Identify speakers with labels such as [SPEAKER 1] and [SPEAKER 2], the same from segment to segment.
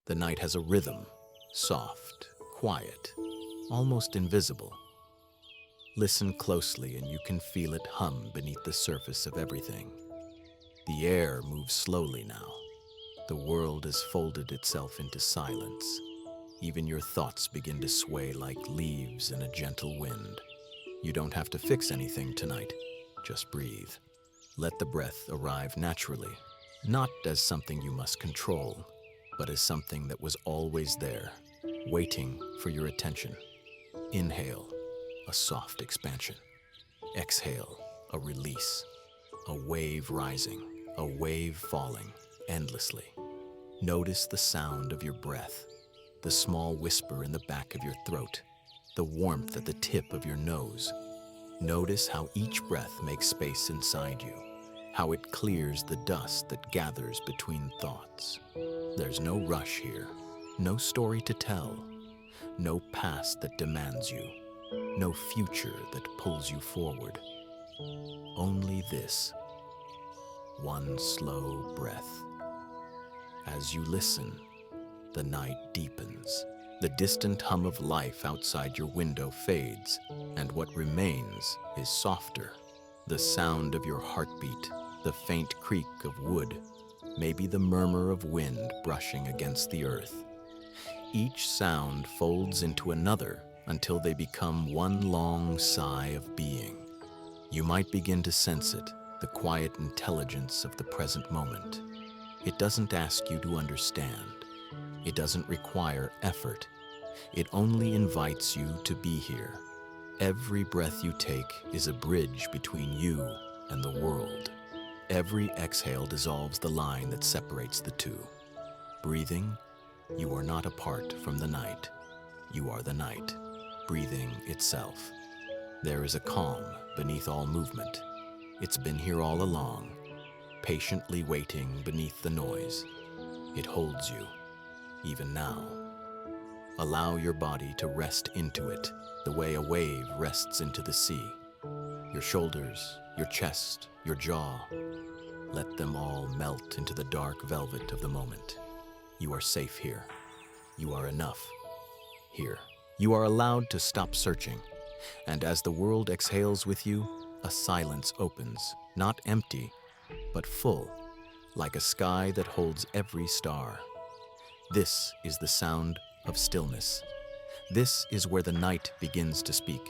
[SPEAKER 1] The night has a rhythm, soft, quiet, almost invisible. Listen closely and you can feel it hum beneath the surface of everything. The air moves slowly now. The world has folded itself into silence. Even your thoughts begin to sway like leaves in a gentle wind. You don't have to fix anything tonight. Just breathe. Let the breath arrive naturally, not as something you must control, but as something that was always there, waiting for your attention. Inhale, a soft expansion. Exhale, a release. A wave rising, a wave falling, endlessly. Notice the sound of your breath, the small whisper in the back of your throat, the warmth at the tip of your nose. Notice how each breath makes space inside you, how it clears the dust that gathers between thoughts. There's no rush here, no story to tell, no past that demands you, no future that pulls you forward. Only this, one slow breath. As you listen, the night deepens. The distant hum of life outside your window fades, and what remains is softer. The sound of your heartbeat, the faint creak of wood, maybe the murmur of wind brushing against the earth. Each sound folds into another until they become one long sigh of being. You might begin to sense it, the quiet intelligence of the present moment. It doesn't ask you to understand. It doesn't require effort. It only invites you to be here. Every breath you take is a bridge between you and the world. Every exhale dissolves the line that separates the two. Breathing, you are not apart from the night. You are the night, breathing itself. There is a calm beneath all movement. It's been here all along, patiently waiting beneath the noise. It holds you, even now. Allow your body to rest into it, the way a wave rests into the sea. Your shoulders, your chest, your jaw, let them all melt into the dark velvet of the moment. You are safe here. You are enough here. You are allowed to stop searching. And as the world exhales with you, a silence opens, not empty, but full, like a sky that holds every star. This is the sound of stillness. This is where the night begins to speak.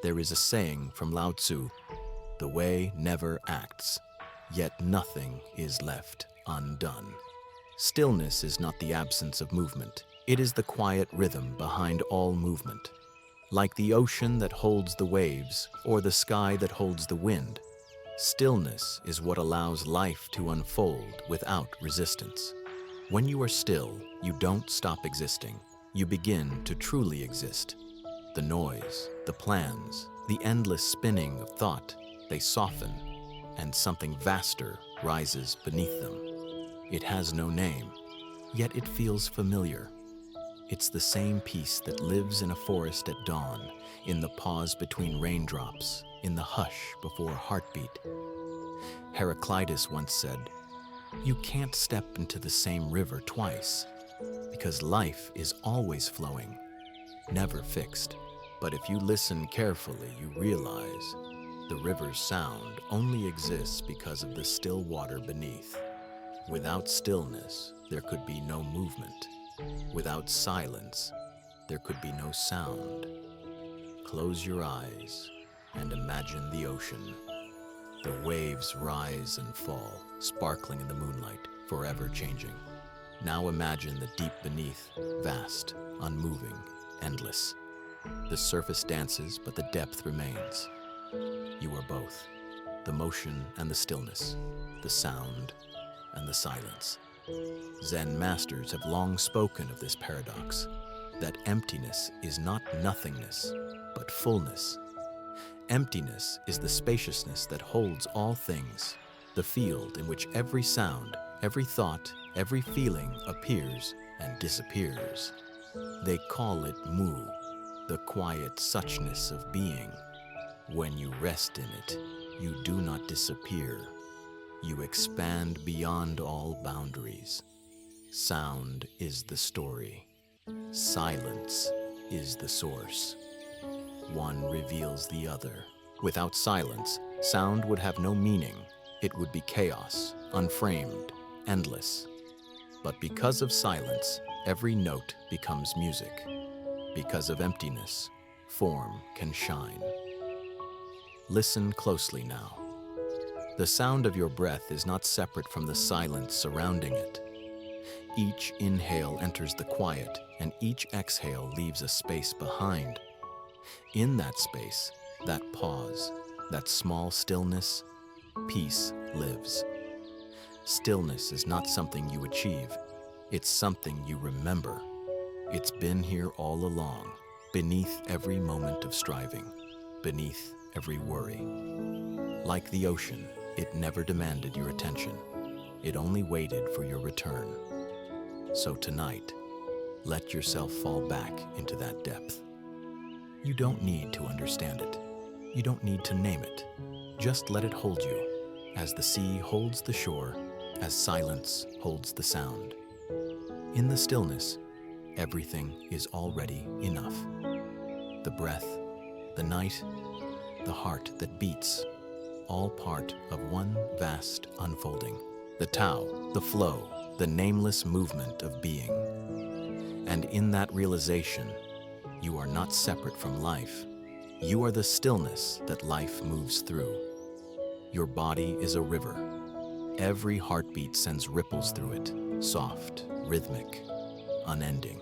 [SPEAKER 1] There is a saying from Lao Tzu, "The way never acts, yet nothing is left undone." Stillness is not the absence of movement. It is the quiet rhythm behind all movement. Like the ocean that holds the waves, or the sky that holds the wind, stillness is what allows life to unfold without resistance. When you are still, you don't stop existing. You begin to truly exist. The noise, the plans, the endless spinning of thought, they soften, and something vaster rises beneath them. It has no name, yet it feels familiar. It's the same peace that lives in a forest at dawn, in the pause between raindrops, in the hush before a heartbeat. Heraclitus once said, "You can't step into the same river twice, because life is always flowing, never fixed. But if you listen carefully, you realize the river's sound only exists because of the still water beneath. Without stillness, there could be no movement. Without silence, there could be no sound. Close your eyes and imagine the ocean. The waves rise and fall, sparkling in the moonlight, forever changing. Now imagine the deep beneath, vast, unmoving, endless. The surface dances, but the depth remains. You are both, the motion and the stillness, the sound and the silence. Zen masters have long spoken of this paradox, that emptiness is not nothingness, but fullness. Emptiness is the spaciousness that holds all things, the field in which every sound, every thought, every feeling appears and disappears. They call it Mu, the quiet suchness of being. When you rest in it, you do not disappear. You expand beyond all boundaries. Sound is the story. Silence is the source. One reveals the other. Without silence, sound would have no meaning. It would be chaos, unframed, endless. But because of silence, every note becomes music. Because of emptiness, form can shine. Listen closely now. The sound of your breath is not separate from the silence surrounding it. Each inhale enters the quiet, and each exhale leaves a space behind. In that space, that pause, that small stillness, peace lives. Stillness is not something you achieve, it's something you remember. It's been here all along, beneath every moment of striving, beneath every worry. Like the ocean, it never demanded your attention. It only waited for your return. So tonight, let yourself fall back into that depth. You don't need to understand it. You don't need to name it. Just let it hold you, as the sea holds the shore, as silence holds the sound. In the stillness, everything is already enough. The breath, the night, the heart that beats, all part of one vast unfolding. The Tao, the flow, the nameless movement of being. And in that realization, you are not separate from life. You are the stillness that life moves through. Your body is a river. Every heartbeat sends ripples through it, soft, rhythmic, unending.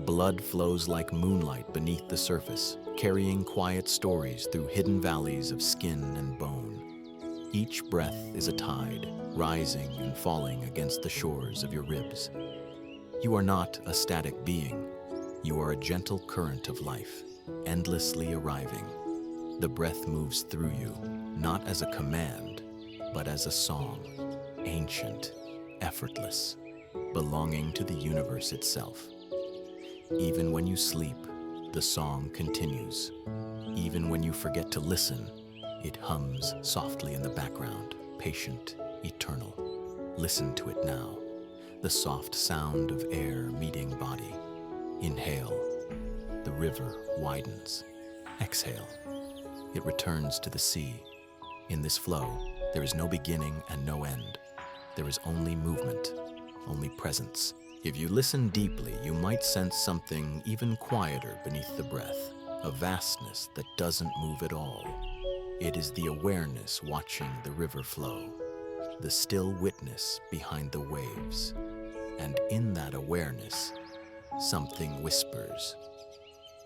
[SPEAKER 1] Blood flows like moonlight beneath the surface, carrying quiet stories through hidden valleys of skin and bone. Each breath is a tide, rising and falling against the shores of your ribs. You are not a static being. You are a gentle current of life, endlessly arriving. The breath moves through you, not as a command, but as a song, ancient, effortless, belonging to the universe itself. Even when you sleep, the song continues. Even when you forget to listen, it hums softly in the background, patient, eternal. Listen to it now, the soft sound of air meeting body. Inhale, the river widens. Exhale, it returns to the sea. In this flow, there is no beginning and no end. There is only movement, only presence. If you listen deeply, you might sense something even quieter beneath the breath, a vastness that doesn't move at all. It is the awareness watching the river flow, the still witness behind the waves. And in that awareness, something whispers.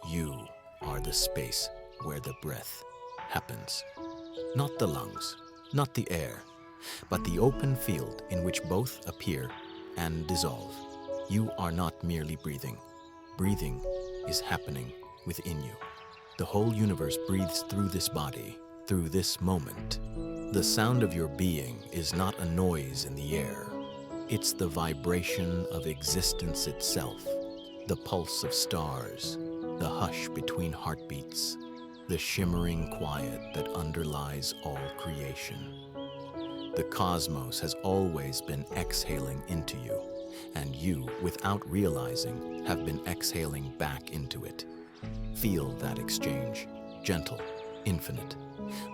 [SPEAKER 1] You are the space where the breath happens. Not the lungs, not the air, but the open field in which both appear and dissolve. You are not merely breathing. Breathing is happening within you. The whole universe breathes through this body, through this moment. The sound of your being is not a noise in the air. It's the vibration of existence itself, the pulse of stars, the hush between heartbeats, the shimmering quiet that underlies all creation. The cosmos has always been exhaling into you, and you, without realizing, have been exhaling back into it. Feel that exchange, gentle, infinite.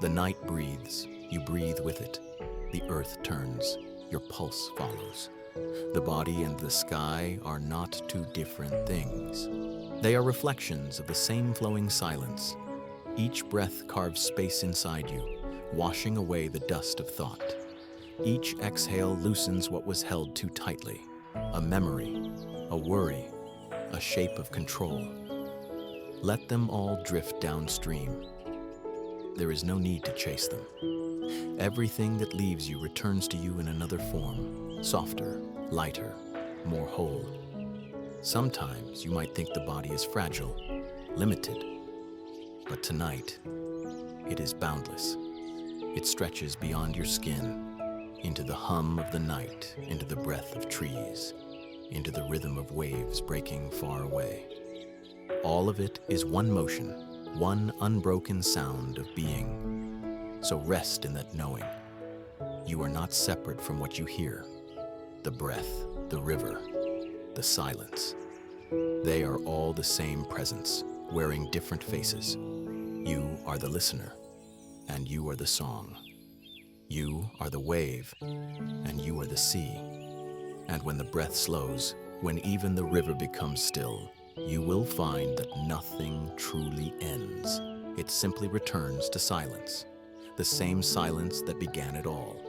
[SPEAKER 1] The night breathes, you breathe with it. The earth turns, your pulse follows. The body and the sky are not two different things. They are reflections of the same flowing silence. Each breath carves space inside you, washing away the dust of thought. Each exhale loosens what was held too tightly. A memory, a worry, a shape of control. Let them all drift downstream. There is no need to chase them. Everything that leaves you returns to you in another form, softer, lighter, more whole. Sometimes you might think the body is fragile, limited, but tonight, it is boundless. It stretches beyond your skin, into the hum of the night, into the breath of trees, into the rhythm of waves breaking far away. All of it is one motion, one unbroken sound of being. So rest in that knowing. You are not separate from what you hear. The breath, the river, the silence. They are all the same presence, wearing different faces. You are the listener, and you are the song. You are the wave, and you are the sea. And when the breath slows, when even the river becomes still, you will find that nothing truly ends. It simply returns to silence, the same silence that began it all.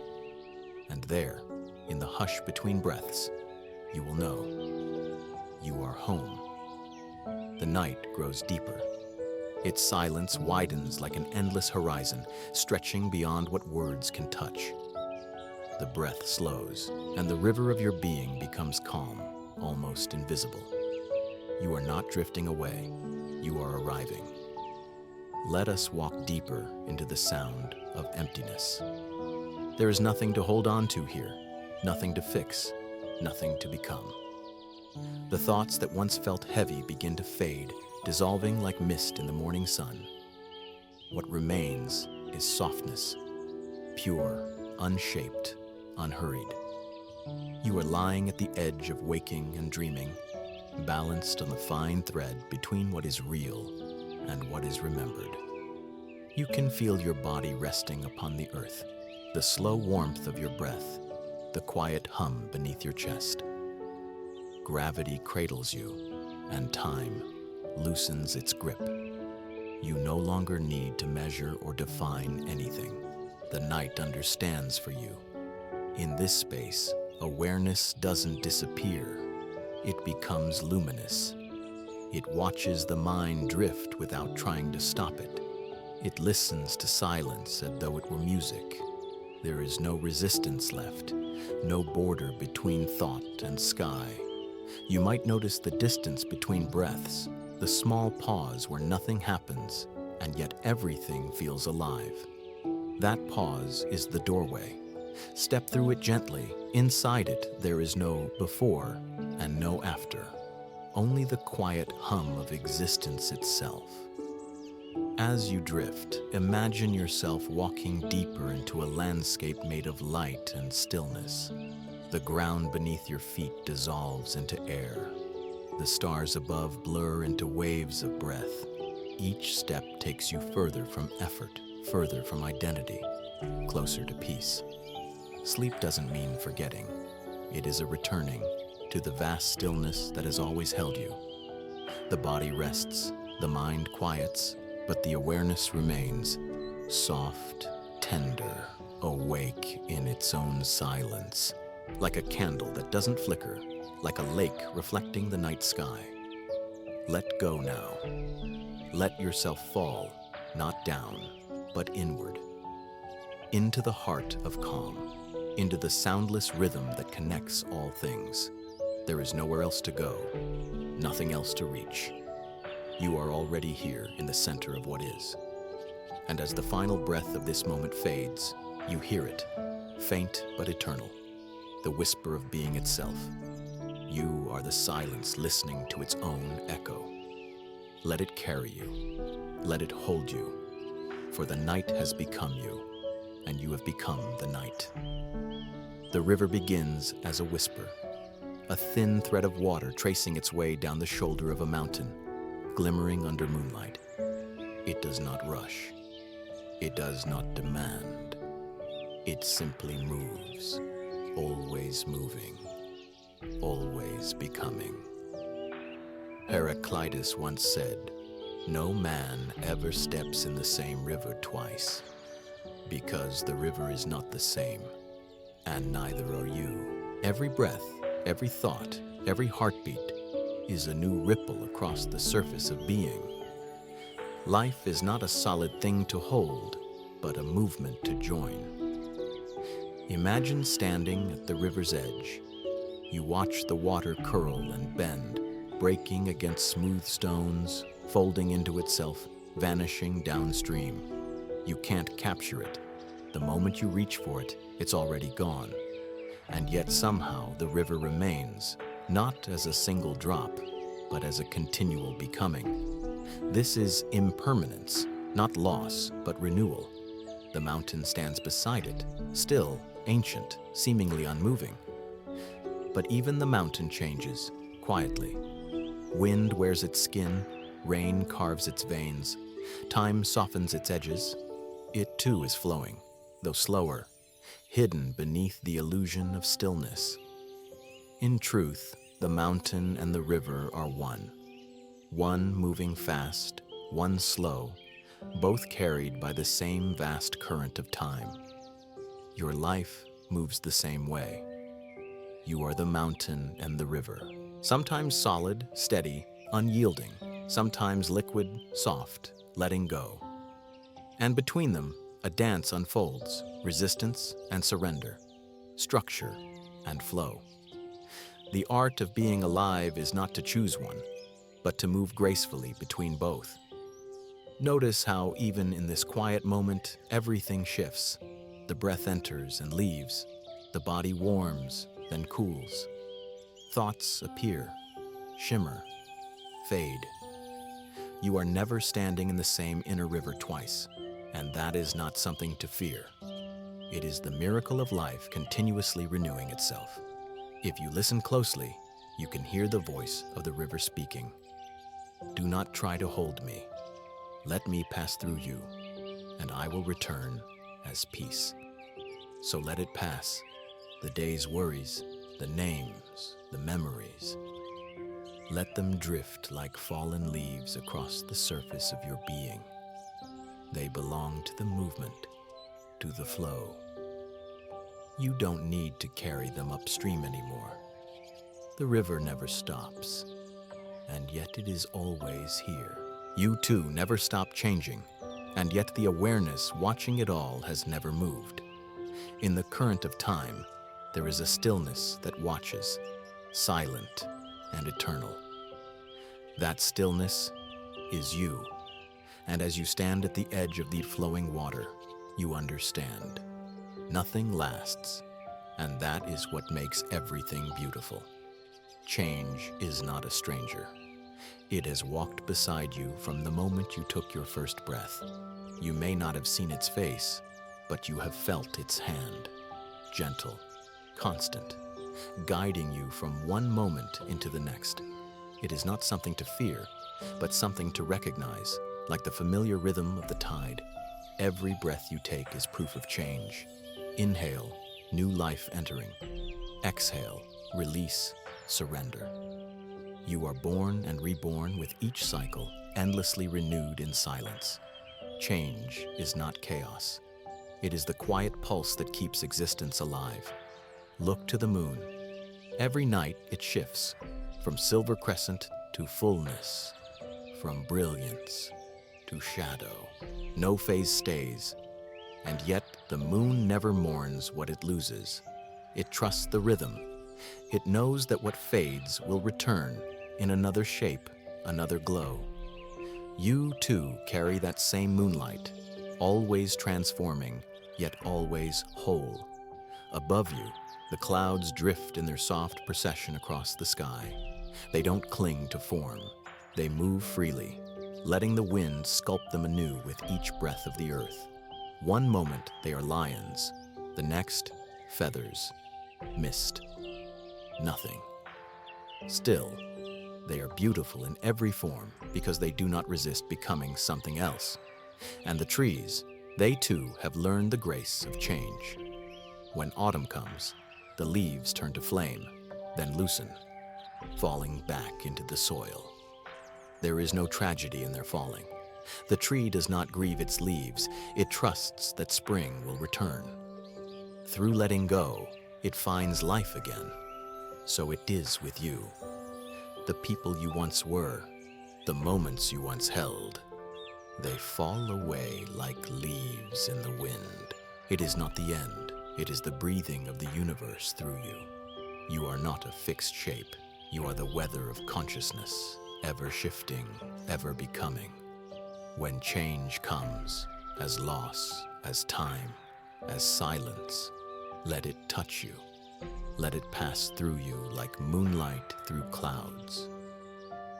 [SPEAKER 1] And there, in the hush between breaths, you will know you are home. The night grows deeper. Its silence widens like an endless horizon, stretching beyond what words can touch. The breath slows, and the river of your being becomes calm, almost invisible. You are not drifting away, you are arriving. Let us walk deeper into the sound of emptiness. There is nothing to hold on to here, nothing to fix, nothing to become. The thoughts that once felt heavy begin to fade, dissolving like mist in the morning sun. What remains is softness, pure, unshaped, unhurried. You are lying at the edge of waking and dreaming, balanced on the fine thread between what is real and what is remembered. You can feel your body resting upon the earth, the slow warmth of your breath, the quiet hum beneath your chest. Gravity cradles you, and time loosens its grip. You no longer need to measure or define anything. The night understands for you. In this space, awareness doesn't disappear. It becomes luminous. It watches the mind drift without trying to stop it. It listens to silence as though it were music. There is no resistance left, no border between thought and sky. You might notice the distance between breaths, the small pause where nothing happens, and yet everything feels alive. That pause is the doorway. Step through it gently. Inside it, there is no before and no after, only the quiet hum of existence itself. As you drift, imagine yourself walking deeper into a landscape made of light and stillness. The ground beneath your feet dissolves into air. The stars above blur into waves of breath. Each step takes you further from effort, further from identity, closer to peace. Sleep doesn't mean forgetting. It is a returning to the vast stillness that has always held you. The body rests, the mind quiets, but the awareness remains, soft, tender, awake in its own silence, like a candle that doesn't flicker, like a lake reflecting the night sky. Let go now. Let yourself fall, not down, but inward, into the heart of calm, into the soundless rhythm that connects all things. There is nowhere else to go, nothing else to reach. You are already here in the center of what is. And as the final breath of this moment fades, you hear it, faint but eternal, the whisper of being itself. You are the silence listening to its own echo. Let it carry you. Let it hold you. For the night has become you, and you have become the night. The river begins as a whisper, a thin thread of water tracing its way down the shoulder of a mountain, glimmering under moonlight. It does not rush. It does not demand. It simply moves, always moving, always becoming. Heraclitus once said, "No man ever steps in the same river twice, because the river is not the same, and neither are you." Every breath, every thought, every heartbeat is a new ripple across the surface of being. Life is not a solid thing to hold, but a movement to join. Imagine standing at the river's edge. You watch the water curl and bend, breaking against smooth stones, folding into itself, vanishing downstream. You can't capture it. The moment you reach for it, it's already gone. And yet somehow the river remains, not as a single drop, but as a continual becoming. This is impermanence, not loss, but renewal. The mountain stands beside it, still, ancient, seemingly unmoving. But even the mountain changes, quietly. Wind wears its skin, rain carves its veins, time softens its edges. It too is flowing, though slower, hidden beneath the illusion of stillness. In truth, the mountain and the river are one moving fast, one slow, both carried by the same vast current of time. Your life moves the same way. You are the mountain and the river, sometimes solid, steady, unyielding, sometimes liquid, soft, letting go. And between them, a dance unfolds, resistance and surrender, structure and flow. The art of being alive is not to choose one, but to move gracefully between both. Notice how even in this quiet moment, everything shifts. The breath enters and leaves. The body warms, then cools. Thoughts appear, shimmer, fade. You are never standing in the same inner river twice, and that is not something to fear. It is the miracle of life continuously renewing itself. If you listen closely, you can hear the voice of the river speaking. Do not try to hold me. Let me pass through you, and I will return as peace. So let it pass, the day's worries, the names, the memories. Let them drift like fallen leaves across the surface of your being. They belong to the movement, to the flow. You don't need to carry them upstream anymore. The river never stops, and yet it is always here. You too never stop changing, and yet the awareness watching it all has never moved. In the current of time, there is a stillness that watches, silent and eternal. That stillness is you, and as you stand at the edge of the flowing water, you understand. Nothing lasts, and that is what makes everything beautiful. Change is not a stranger. It has walked beside you from the moment you took your first breath. You may not have seen its face, but you have felt its hand, gentle, constant, guiding you from one moment into the next. It is not something to fear, but something to recognize, like the familiar rhythm of the tide. Every breath you take is proof of change. Inhale, new life entering. Exhale, release, surrender. You are born and reborn with each cycle, endlessly renewed in silence. Change is not chaos. It is the quiet pulse that keeps existence alive. Look to the moon. Every night it shifts, from silver crescent to fullness, from brilliance to shadow. No phase stays, and yet the moon never mourns what it loses. It trusts the rhythm. It knows that what fades will return in another shape, another glow. You too carry that same moonlight, always transforming, yet always whole. Above you, the clouds drift in their soft procession across the sky. They don't cling to form. They move freely, letting the wind sculpt them anew with each breath of the earth. One moment they are lions, the next, feathers, mist, nothing. Still, they are beautiful in every form because they do not resist becoming something else. And the trees, they too have learned the grace of change. When autumn comes, the leaves turn to flame, then loosen, falling back into the soil. There is no tragedy in their falling. The tree does not grieve its leaves. It trusts that spring will return. Through letting go, it finds life again. So it is with you. The people you once were, the moments you once held, they fall away like leaves in the wind. It is not the end. It is the breathing of the universe through you. You are not a fixed shape. You are the weather of consciousness, ever shifting, ever becoming. When change comes, as loss, as time, as silence, let it touch you. Let it pass through you like moonlight through clouds.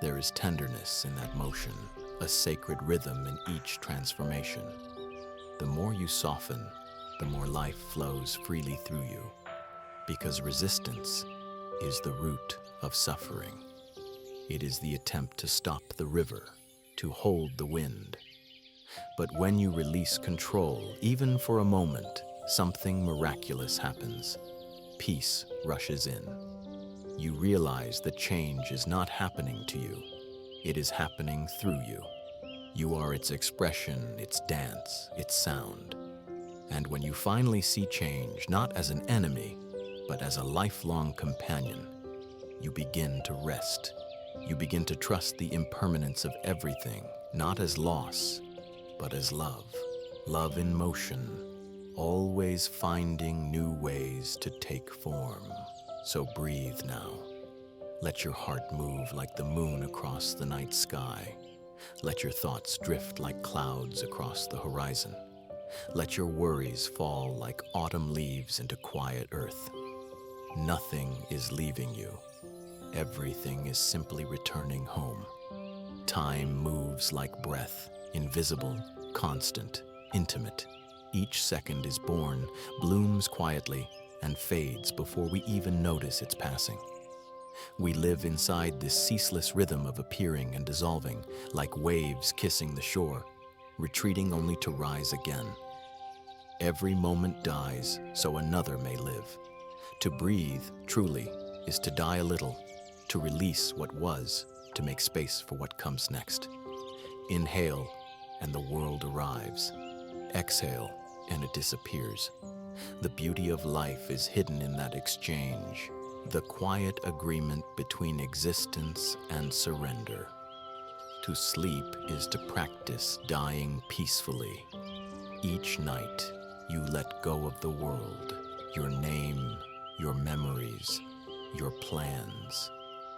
[SPEAKER 1] There is tenderness in that motion, a sacred rhythm in each transformation. The more you soften, the more life flows freely through you, because resistance is the root of suffering. It is the attempt to stop the river, to hold the wind. But when you release control, even for a moment, something miraculous happens. Peace rushes in. You realize that change is not happening to you. It is happening through you. You are its expression, its dance, its sound. And when you finally see change, not as an enemy, but as a lifelong companion, you begin to rest. You begin to trust the impermanence of everything, not as loss, but as love. Love in motion, always finding new ways to take form. So breathe now. Let your heart move like the moon across the night sky. Let your thoughts drift like clouds across the horizon. Let your worries fall like autumn leaves into quiet earth. Nothing is leaving you. Everything is simply returning home. Time moves like breath, invisible, constant, intimate. Each second is born, blooms quietly, and fades before we even notice its passing. We live inside this ceaseless rhythm of appearing and dissolving, like waves kissing the shore, retreating only to rise again. Every moment dies so another may live. To breathe, truly, is to die a little, to release what was, to make space for what comes next. Inhale, and the world arrives. Exhale, and it disappears. The beauty of life is hidden in that exchange, the quiet agreement between existence and surrender. To sleep is to practice dying peacefully. Each night, you let go of the world, your name, your memories, your plans.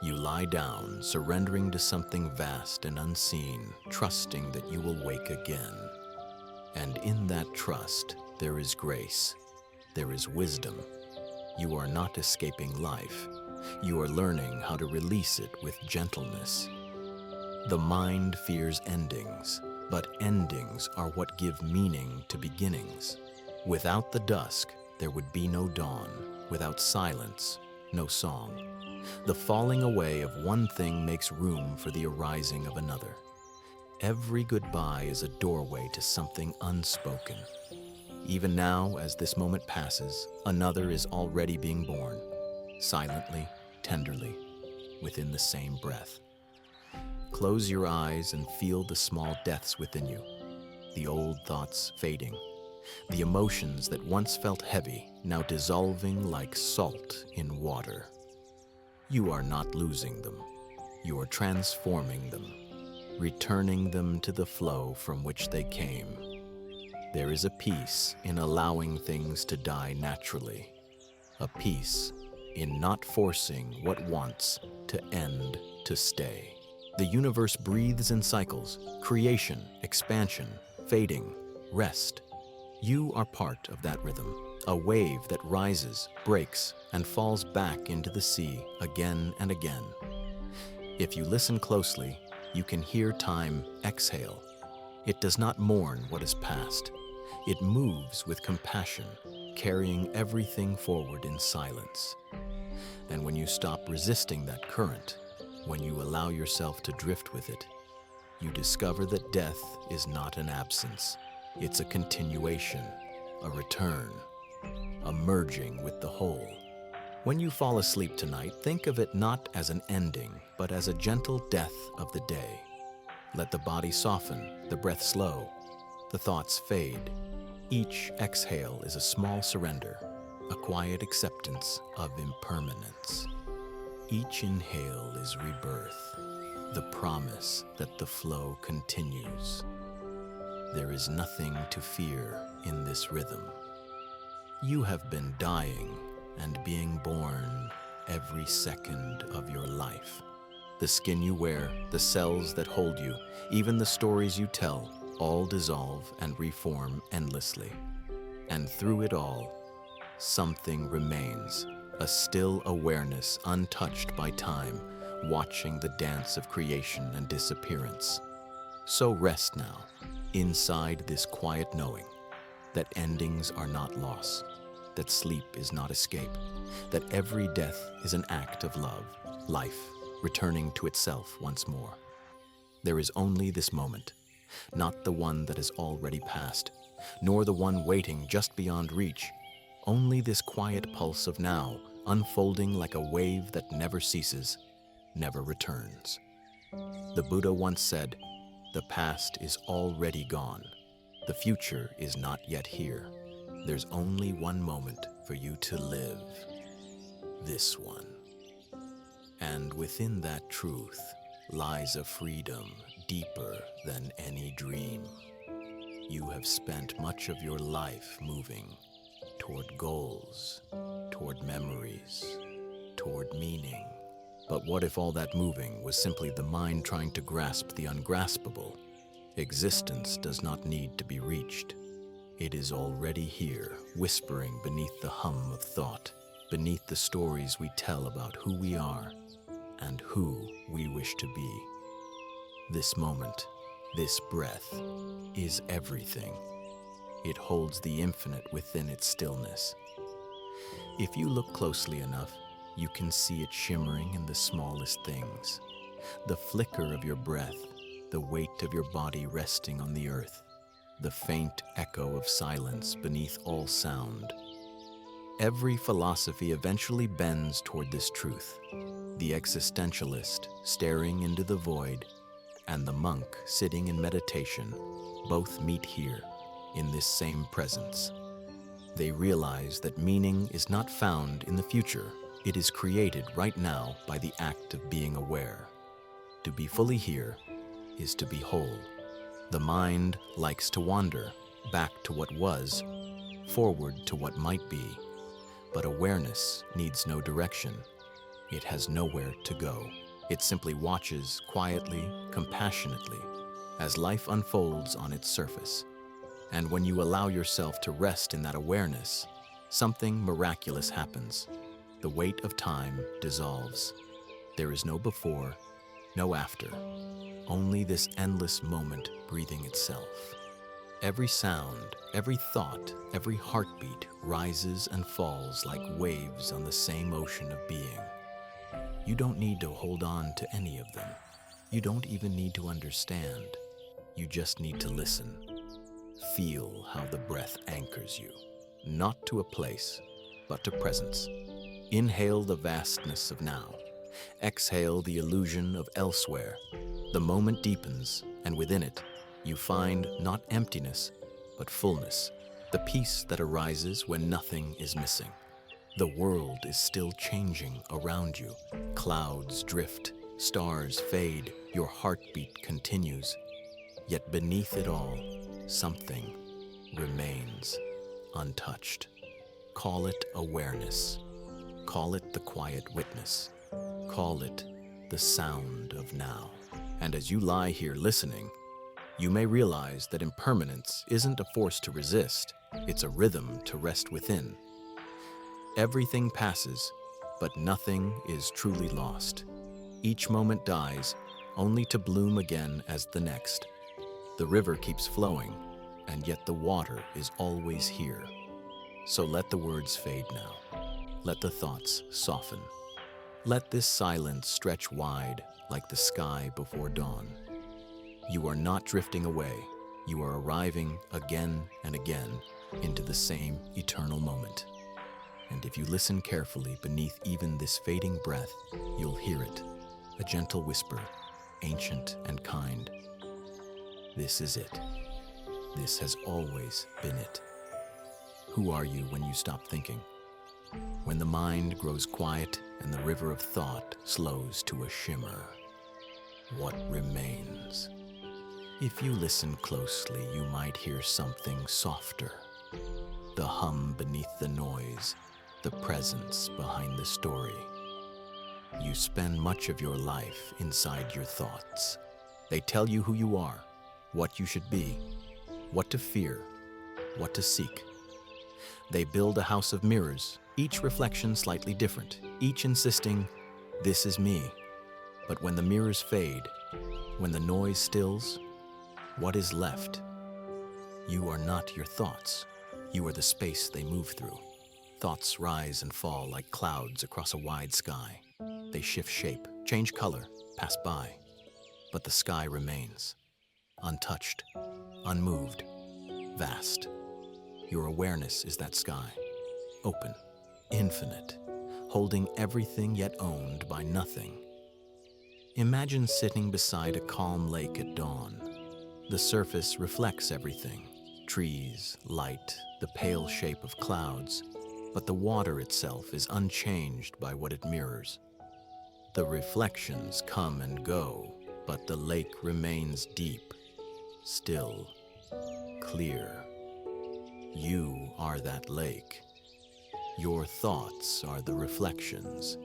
[SPEAKER 1] You lie down, surrendering to something vast and unseen, trusting that you will wake again. And in that trust, there is grace, there is wisdom. You are not escaping life. You are learning how to release it with gentleness. The mind fears endings, but endings are what give meaning to beginnings. Without the dusk, there would be no dawn. Without silence, no song. The falling away of one thing makes room for the arising of another. Every goodbye is a doorway to something unspoken. Even now, as this moment passes, another is already being born, silently, tenderly, within the same breath. Close your eyes and feel the small deaths within you, the old thoughts fading, the emotions that once felt heavy now dissolving like salt in water. You are not losing them. You are transforming them, returning them to the flow from which they came. There is a peace in allowing things to die naturally, a peace in not forcing what wants to end to stay. The universe breathes in cycles, creation, expansion, fading, rest. You are part of that rhythm, a wave that rises, breaks, and falls back into the sea again and again. If you listen closely, you can hear time exhale. It does not mourn what is past. It moves with compassion, carrying everything forward in silence. And when you stop resisting that current, when you allow yourself to drift with it, you discover that death is not an absence. It's a continuation, a return, a merging with the whole. When you fall asleep tonight, think of it not as an ending, but as a gentle death of the day. Let the body soften, the breath slow, the thoughts fade. Each exhale is a small surrender, a quiet acceptance of impermanence. Each inhale is rebirth, the promise that the flow continues. There is nothing to fear in this rhythm. You have been dying and being born every second of your life. The skin you wear, the cells that hold you, even the stories you tell, all dissolve and reform endlessly. And through it all, something remains, a still awareness untouched by time, watching the dance of creation and disappearance. So rest now, inside this quiet knowing that endings are not loss. that sleep is not escape, that every death is an act of love, life returning to itself once more. There is only this moment, not the one that has already passed, nor the one waiting just beyond reach, only this quiet pulse of now, unfolding like a wave that never ceases, never returns. The Buddha once said, "The past is already gone. The future is not yet here. There's only one moment for you to live. This one." And within that truth lies a freedom deeper than any dream. You have spent much of your life moving toward goals, toward memories, toward meaning. But what if all that moving was simply the mind trying to grasp the ungraspable? Existence does not need to be reached. It is already here, whispering beneath the hum of thought, beneath the stories we tell about who we are and who we wish to be. This moment, this breath, is everything. It holds the infinite within its stillness. If you look closely enough, you can see it shimmering in the smallest things. The flicker of your breath, the weight of your body resting on the earth, the faint echo of silence beneath all sound. Every philosophy eventually bends toward this truth. The existentialist staring into the void and the monk sitting in meditation both meet here in this same presence. They realize that meaning is not found in the future. It is created right now by the act of being aware. To be fully here is to be whole. The mind likes to wander back to what was, forward to what might be. But awareness needs no direction. It has nowhere to go. It simply watches quietly, compassionately, as life unfolds on its surface. And when you allow yourself to rest in that awareness, something miraculous happens. The weight of time dissolves. There is no before, no after, only this endless moment breathing itself. Every sound, every thought, every heartbeat rises and falls like waves on the same ocean of being. You don't need to hold on to any of them. You don't even need to understand. You just need to listen. Feel how the breath anchors you, not to a place, but to presence. Inhale the vastness of now. Exhale the illusion of elsewhere. The moment deepens, and within it, you find not emptiness, but fullness, the peace that arises when nothing is missing. The world is still changing around you. Clouds drift, stars fade, your heartbeat continues. Yet beneath it all, something remains untouched. Call it awareness. Call it the quiet witness. Call it the sound of now. And as you lie here listening, you may realize that impermanence isn't a force to resist, it's a rhythm to rest within. Everything passes, but nothing is truly lost. Each moment dies, only to bloom again as the next. The river keeps flowing, and yet the water is always here. So let the words fade now. Let the thoughts soften. Let this silence stretch wide like the sky before dawn. You are not drifting away. You are arriving again and again into the same eternal moment. And if you listen carefully beneath even this fading breath, you'll hear it, a gentle whisper, ancient and kind. This is it. This has always been it. Who are you when you stop thinking? When the mind grows quiet and the river of thought slows to a shimmer, what remains? If you listen closely, you might hear something softer. The hum beneath the noise, the presence behind the story. You spend much of your life inside your thoughts. They tell you who you are, what you should be, what to fear, what to seek. They build a house of mirrors, each reflection slightly different, each insisting, "This is me." But when the mirrors fade, when the noise stills, what is left? You are not your thoughts. You are the space they move through. Thoughts rise and fall like clouds across a wide sky. They shift shape, change color, pass by. But the sky remains, untouched, unmoved, vast. Your awareness is that sky, open, infinite, holding everything yet owned by nothing. Imagine sitting beside a calm lake at dawn. The surface reflects everything, trees, light, the pale shape of clouds, but the water itself is unchanged by what it mirrors. The reflections come and go, but the lake remains deep, still, clear. You are that lake. Your thoughts are the reflections.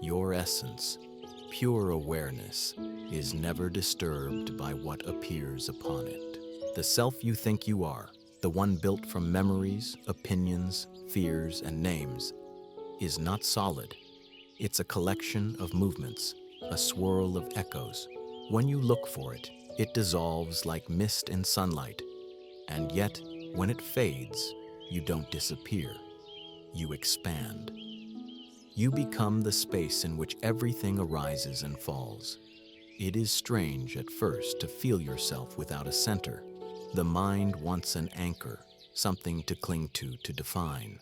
[SPEAKER 1] Your essence, pure awareness, is never disturbed by what appears upon it. The self you think you are, the one built from memories, opinions, fears, and names, is not solid. It's a collection of movements, a swirl of echoes. When you look for it, it dissolves like mist in sunlight. And yet, when it fades, you don't disappear. You expand. You become the space in which everything arises and falls. It is strange at first to feel yourself without a center. The mind wants an anchor, something to cling to define.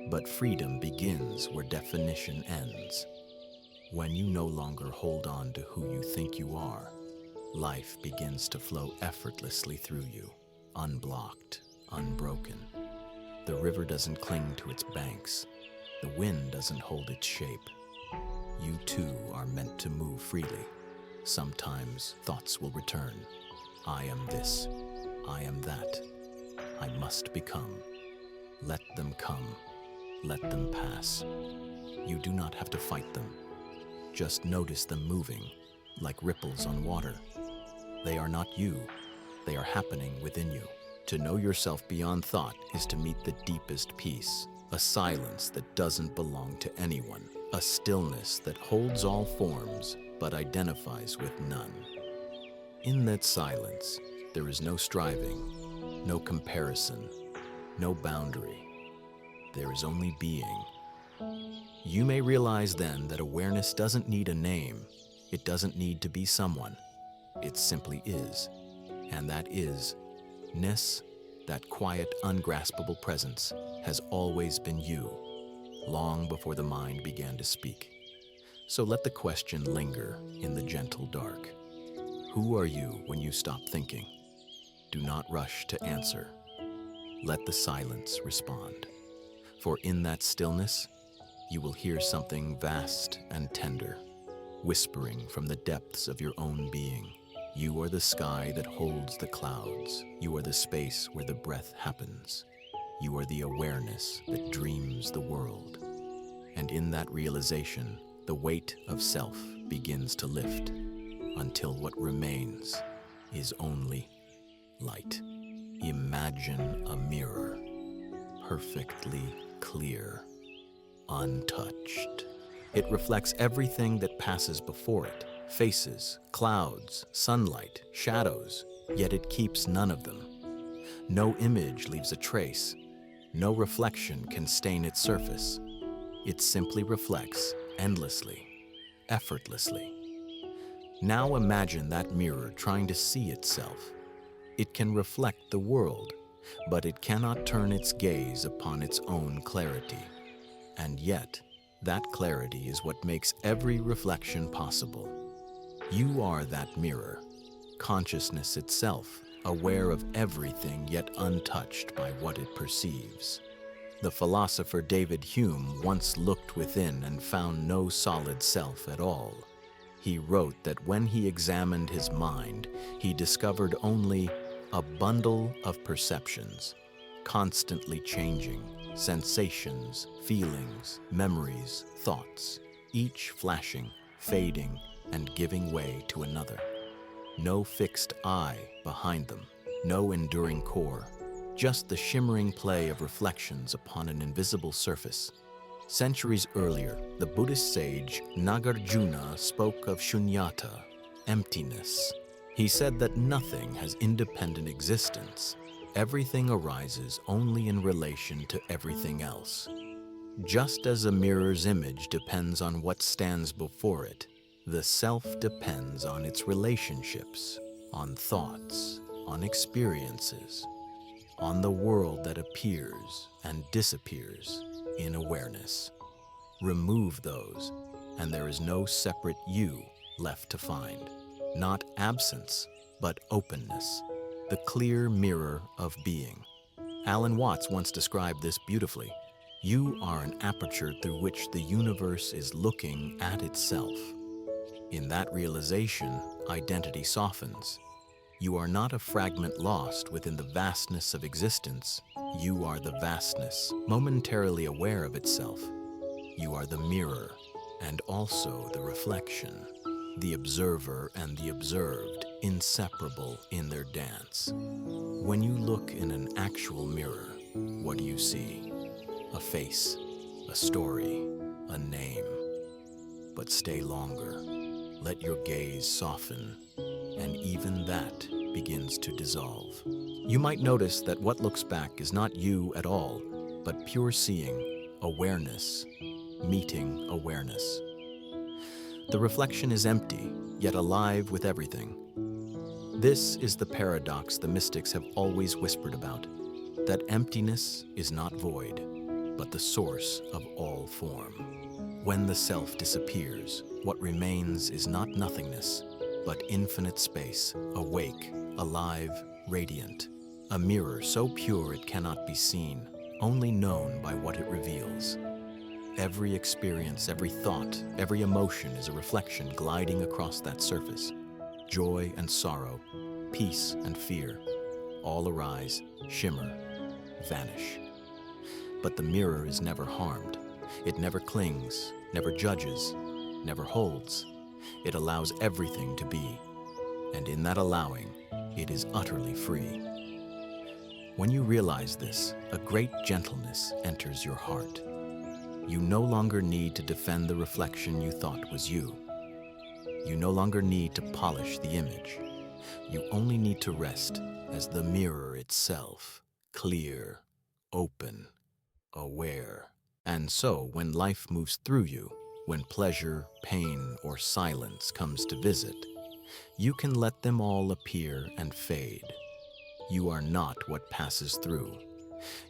[SPEAKER 1] But freedom begins where definition ends. When you no longer hold on to who you think you are, life begins to flow effortlessly through you, unblocked, unbroken. The river doesn't cling to its banks. The wind doesn't hold its shape. You too are meant to move freely. Sometimes thoughts will return. I am this. I am that. I must become. Let them come. Let them pass. You do not have to fight them. Just notice them moving, like ripples on water. They are not you. They are happening within you. To know yourself beyond thought is to meet the deepest peace, a silence that doesn't belong to anyone, a stillness that holds all forms but identifies with none. In that silence, there is no striving, no comparison, no boundary. There is only being. You may realize then that awareness doesn't need a name. It doesn't need to be someone. It simply is. And that is-ness, that quiet, ungraspable presence, has always been you, long before the mind began to speak. So let the question linger in the gentle dark. Who are you when you stop thinking? Do not rush to answer. Let the silence respond. For in that stillness, you will hear something vast and tender, whispering from the depths of your own being. You are the sky that holds the clouds. You are the space where the breath happens. You are the awareness that dreams the world. And in that realization, the weight of self begins to lift, until what remains is only light. Imagine a mirror, perfectly clear, untouched. It reflects everything that passes before it, faces, clouds, sunlight, shadows, yet it keeps none of them. No image leaves a trace. No reflection can stain its surface. It simply reflects endlessly, effortlessly. Now imagine that mirror trying to see itself. It can reflect the world, but it cannot turn its gaze upon its own clarity. And yet, that clarity is what makes every reflection possible. You are that mirror, consciousness itself, aware of everything yet untouched by what it perceives. The philosopher David Hume once looked within and found no solid self at all. He wrote that when he examined his mind, he discovered only a bundle of perceptions, constantly changing, sensations, feelings, memories, thoughts, each flashing, fading, and giving way to another. No fixed I behind them, no enduring core, just the shimmering play of reflections upon an invisible surface. Centuries earlier, the Buddhist sage Nagarjuna spoke of shunyata, emptiness. He said that nothing has independent existence. Everything arises only in relation to everything else. Just as a mirror's image depends on what stands before it, the self depends on its relationships, on thoughts, on experiences, on the world that appears and disappears in awareness. Remove those, and there is no separate you left to find. Not absence, but openness, the clear mirror of being. Alan Watts once described this beautifully. You are an aperture through which the universe is looking at itself. In that realization, identity softens. You are not a fragment lost within the vastness of existence. You are the vastness, momentarily aware of itself. You are the mirror, and also the reflection, the observer and the observed, inseparable in their dance. When you look in an actual mirror, what do you see? A face, a story, a name. But stay longer. Let your gaze soften, and even that begins to dissolve. You might notice that what looks back is not you at all, but pure seeing, awareness, meeting awareness. The reflection is empty, yet alive with everything. This is the paradox the mystics have always whispered about, that emptiness is not void, but the source of all form. When the self disappears, what remains is not nothingness, but infinite space, awake, alive, radiant. A mirror so pure it cannot be seen, only known by what it reveals. Every experience, every thought, every emotion is a reflection gliding across that surface. Joy and sorrow, peace and fear, all arise, shimmer, vanish. But the mirror is never harmed. It never clings, never judges, never holds. It allows everything to be, and in that allowing, it is utterly free. When you realize this, a great gentleness enters your heart. You no longer need to defend the reflection you thought was you. You no longer need to polish the image. You only need to rest as the mirror itself, clear, open, aware. And so, when life moves through you, when pleasure, pain, or silence comes to visit, you can let them all appear and fade. You are not what passes through.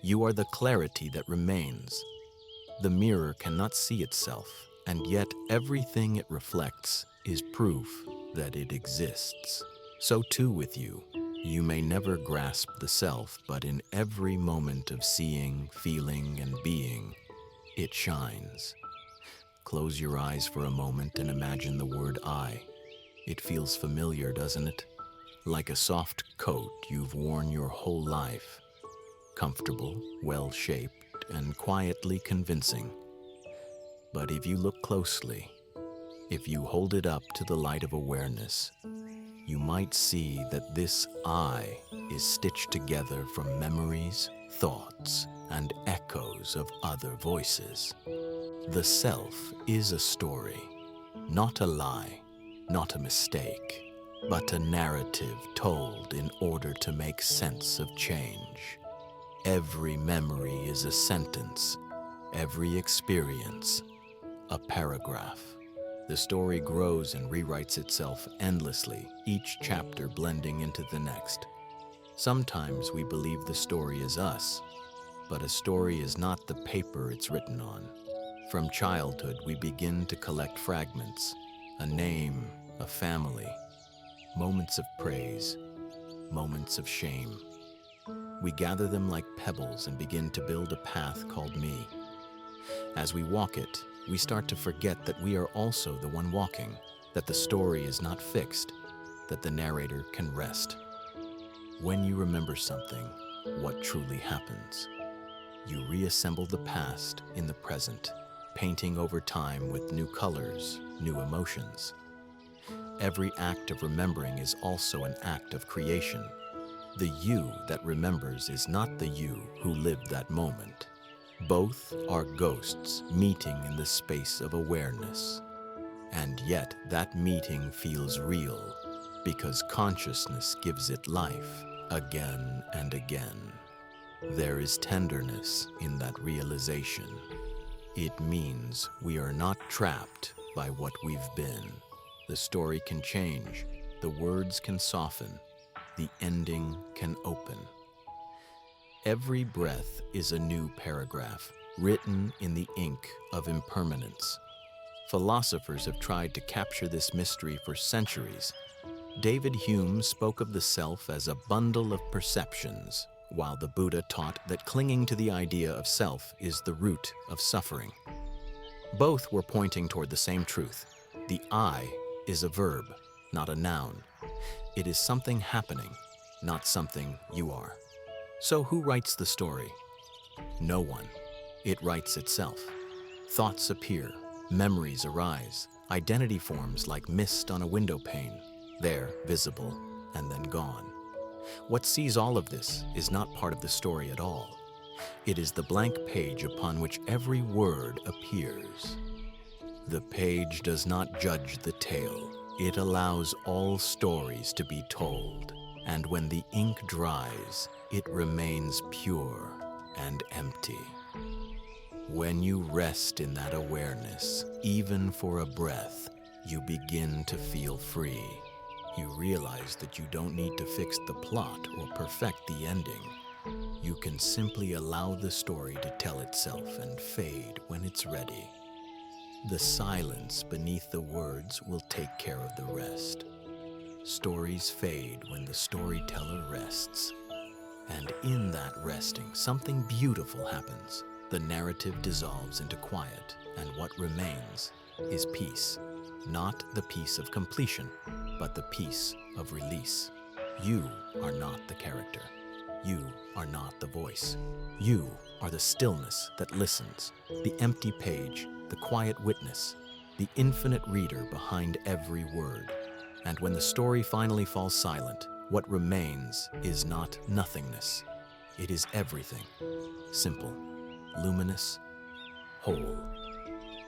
[SPEAKER 1] You are the clarity that remains. The mirror cannot see itself, and yet everything it reflects is proof that it exists. So too with you. You may never grasp the self, but in every moment of seeing, feeling, and being, it shines. Close your eyes for a moment and imagine the word I. It feels familiar, doesn't it? Like a soft coat you've worn your whole life. Comfortable, well-shaped, and quietly convincing. But if you look closely, if you hold it up to the light of awareness, you might see that this I is stitched together from memories, thoughts, and echoes of other voices. The self is a story, not a lie, not a mistake, but a narrative told in order to make sense of change. Every memory is a sentence, every experience, a paragraph. The story grows and rewrites itself endlessly, each chapter blending into the next. Sometimes we believe the story is us, but a story is not the paper it's written on. From childhood, we begin to collect fragments, a name, a family, moments of praise, moments of shame. We gather them like pebbles and begin to build a path called me. As we walk it, we start to forget that we are also the one walking, that the story is not fixed, that the narrator can rest. When you remember something, what truly happens? You reassemble the past in the present, painting over time with new colors, new emotions. Every act of remembering is also an act of creation. The you that remembers is not the you who lived that moment. Both are ghosts meeting in the space of awareness. And yet that meeting feels real because consciousness gives it life again and again. There is tenderness in that realization. It means we are not trapped by what we've been. The story can change, the words can soften, the ending can open. Every breath is a new paragraph, written in the ink of impermanence. Philosophers have tried to capture this mystery for centuries. David Hume spoke of the self as a bundle of perceptions, while the Buddha taught that clinging to the idea of self is the root of suffering. Both were pointing toward the same truth. The I is a verb, not a noun. It is something happening, not something you are. So who writes the story? No one. It writes itself. Thoughts appear, memories arise, identity forms like mist on a window pane, there visible and then gone. What sees all of this is not part of the story at all. It is the blank page upon which every word appears. The page does not judge the tale. It allows all stories to be told, and when the ink dries, it remains pure and empty. When you rest in that awareness, even for a breath, you begin to feel free. You realize that you don't need to fix the plot or perfect the ending. You can simply allow the story to tell itself and fade when it's ready. The silence beneath the words will take care of the rest. Stories fade when the storyteller rests. And in that resting, something beautiful happens. The narrative dissolves into quiet, and what remains is peace. Not the peace of completion, but the peace of release. You are not the character. You are not the voice. You are the stillness that listens, the empty page, the quiet witness, the infinite reader behind every word. And when the story finally falls silent, what remains is not nothingness. It is everything. Simple, luminous, whole.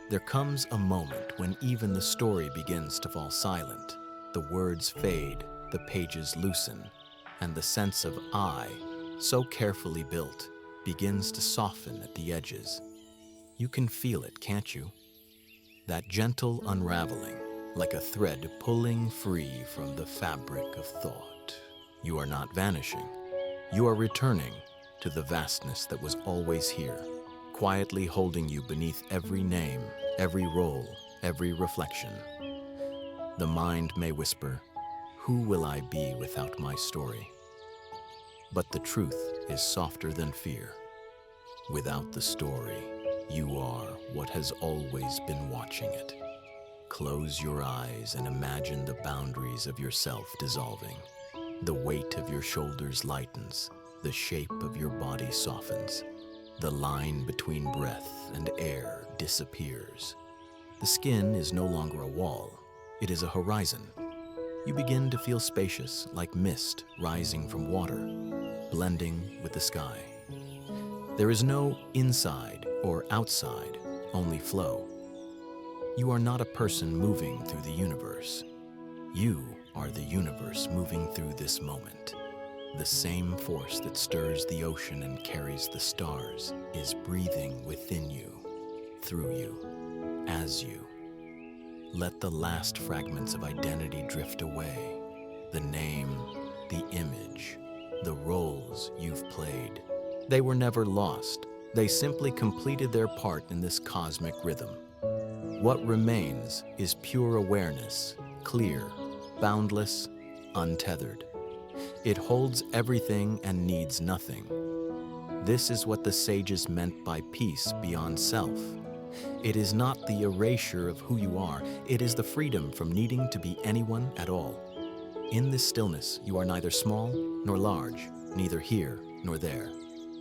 [SPEAKER 1] There comes a moment when even the story begins to fall silent. The words fade, the pages loosen, and the sense of I, so carefully built, begins to soften at the edges. You can feel it, can't you? That gentle unraveling, like a thread pulling free from the fabric of thought. You are not vanishing. You are returning to the vastness that was always here, quietly holding you beneath every name, every role, every reflection. The mind may whisper, "Who will I be without my story?" But the truth is softer than fear. Without the story, you are what has always been watching it. Close your eyes and imagine the boundaries of yourself dissolving. The weight of your shoulders lightens, the shape of your body softens. The line between breath and air disappears. The skin is no longer a wall, it is a horizon. You begin to feel spacious, like mist rising from water, blending with the sky. There is no inside or outside, only flow. You are not a person moving through the universe. You are the universe moving through this moment. The same force that stirs the ocean and carries the stars is breathing within you, through you, as you. Let the last fragments of identity drift away. The name, the image, the roles you've played. They were never lost. They simply completed their part in this cosmic rhythm. What remains is pure awareness, clear, boundless, untethered. It holds everything and needs nothing. This is what the sages meant by peace beyond self. It is not the erasure of who you are, it is the freedom from needing to be anyone at all. In this stillness, you are neither small nor large, neither here nor there.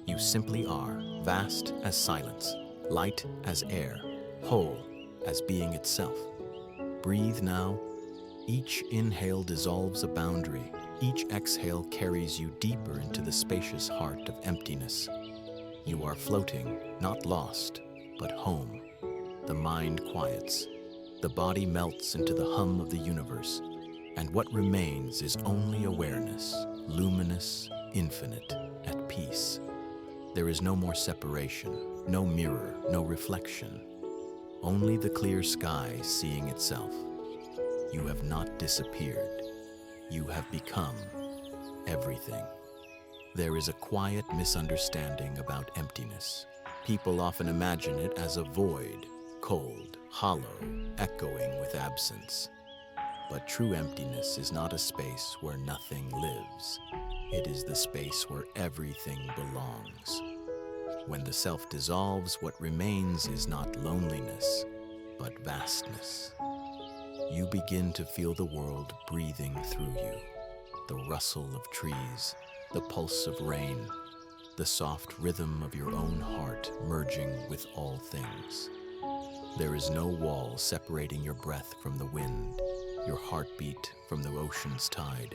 [SPEAKER 1] You simply are, vast as silence, light as air, whole as being itself. Breathe now. Each inhale dissolves a boundary. Each exhale carries you deeper into the spacious heart of emptiness. You are floating, not lost, but home. The mind quiets. The body melts into the hum of the universe. And what remains is only awareness, luminous, infinite, at peace. There is no more separation, no mirror, no reflection. Only the clear sky seeing itself. You have not disappeared. You have become everything. There is a quiet misunderstanding about emptiness. People often imagine it as a void, cold, hollow, echoing with absence. But true emptiness is not a space where nothing lives. It is the space where everything belongs. When the self dissolves, what remains is not loneliness, but vastness. You begin to feel the world breathing through you, the rustle of trees, the pulse of rain, the soft rhythm of your own heart merging with all things. There is no wall separating your breath from the wind, your heartbeat from the ocean's tide.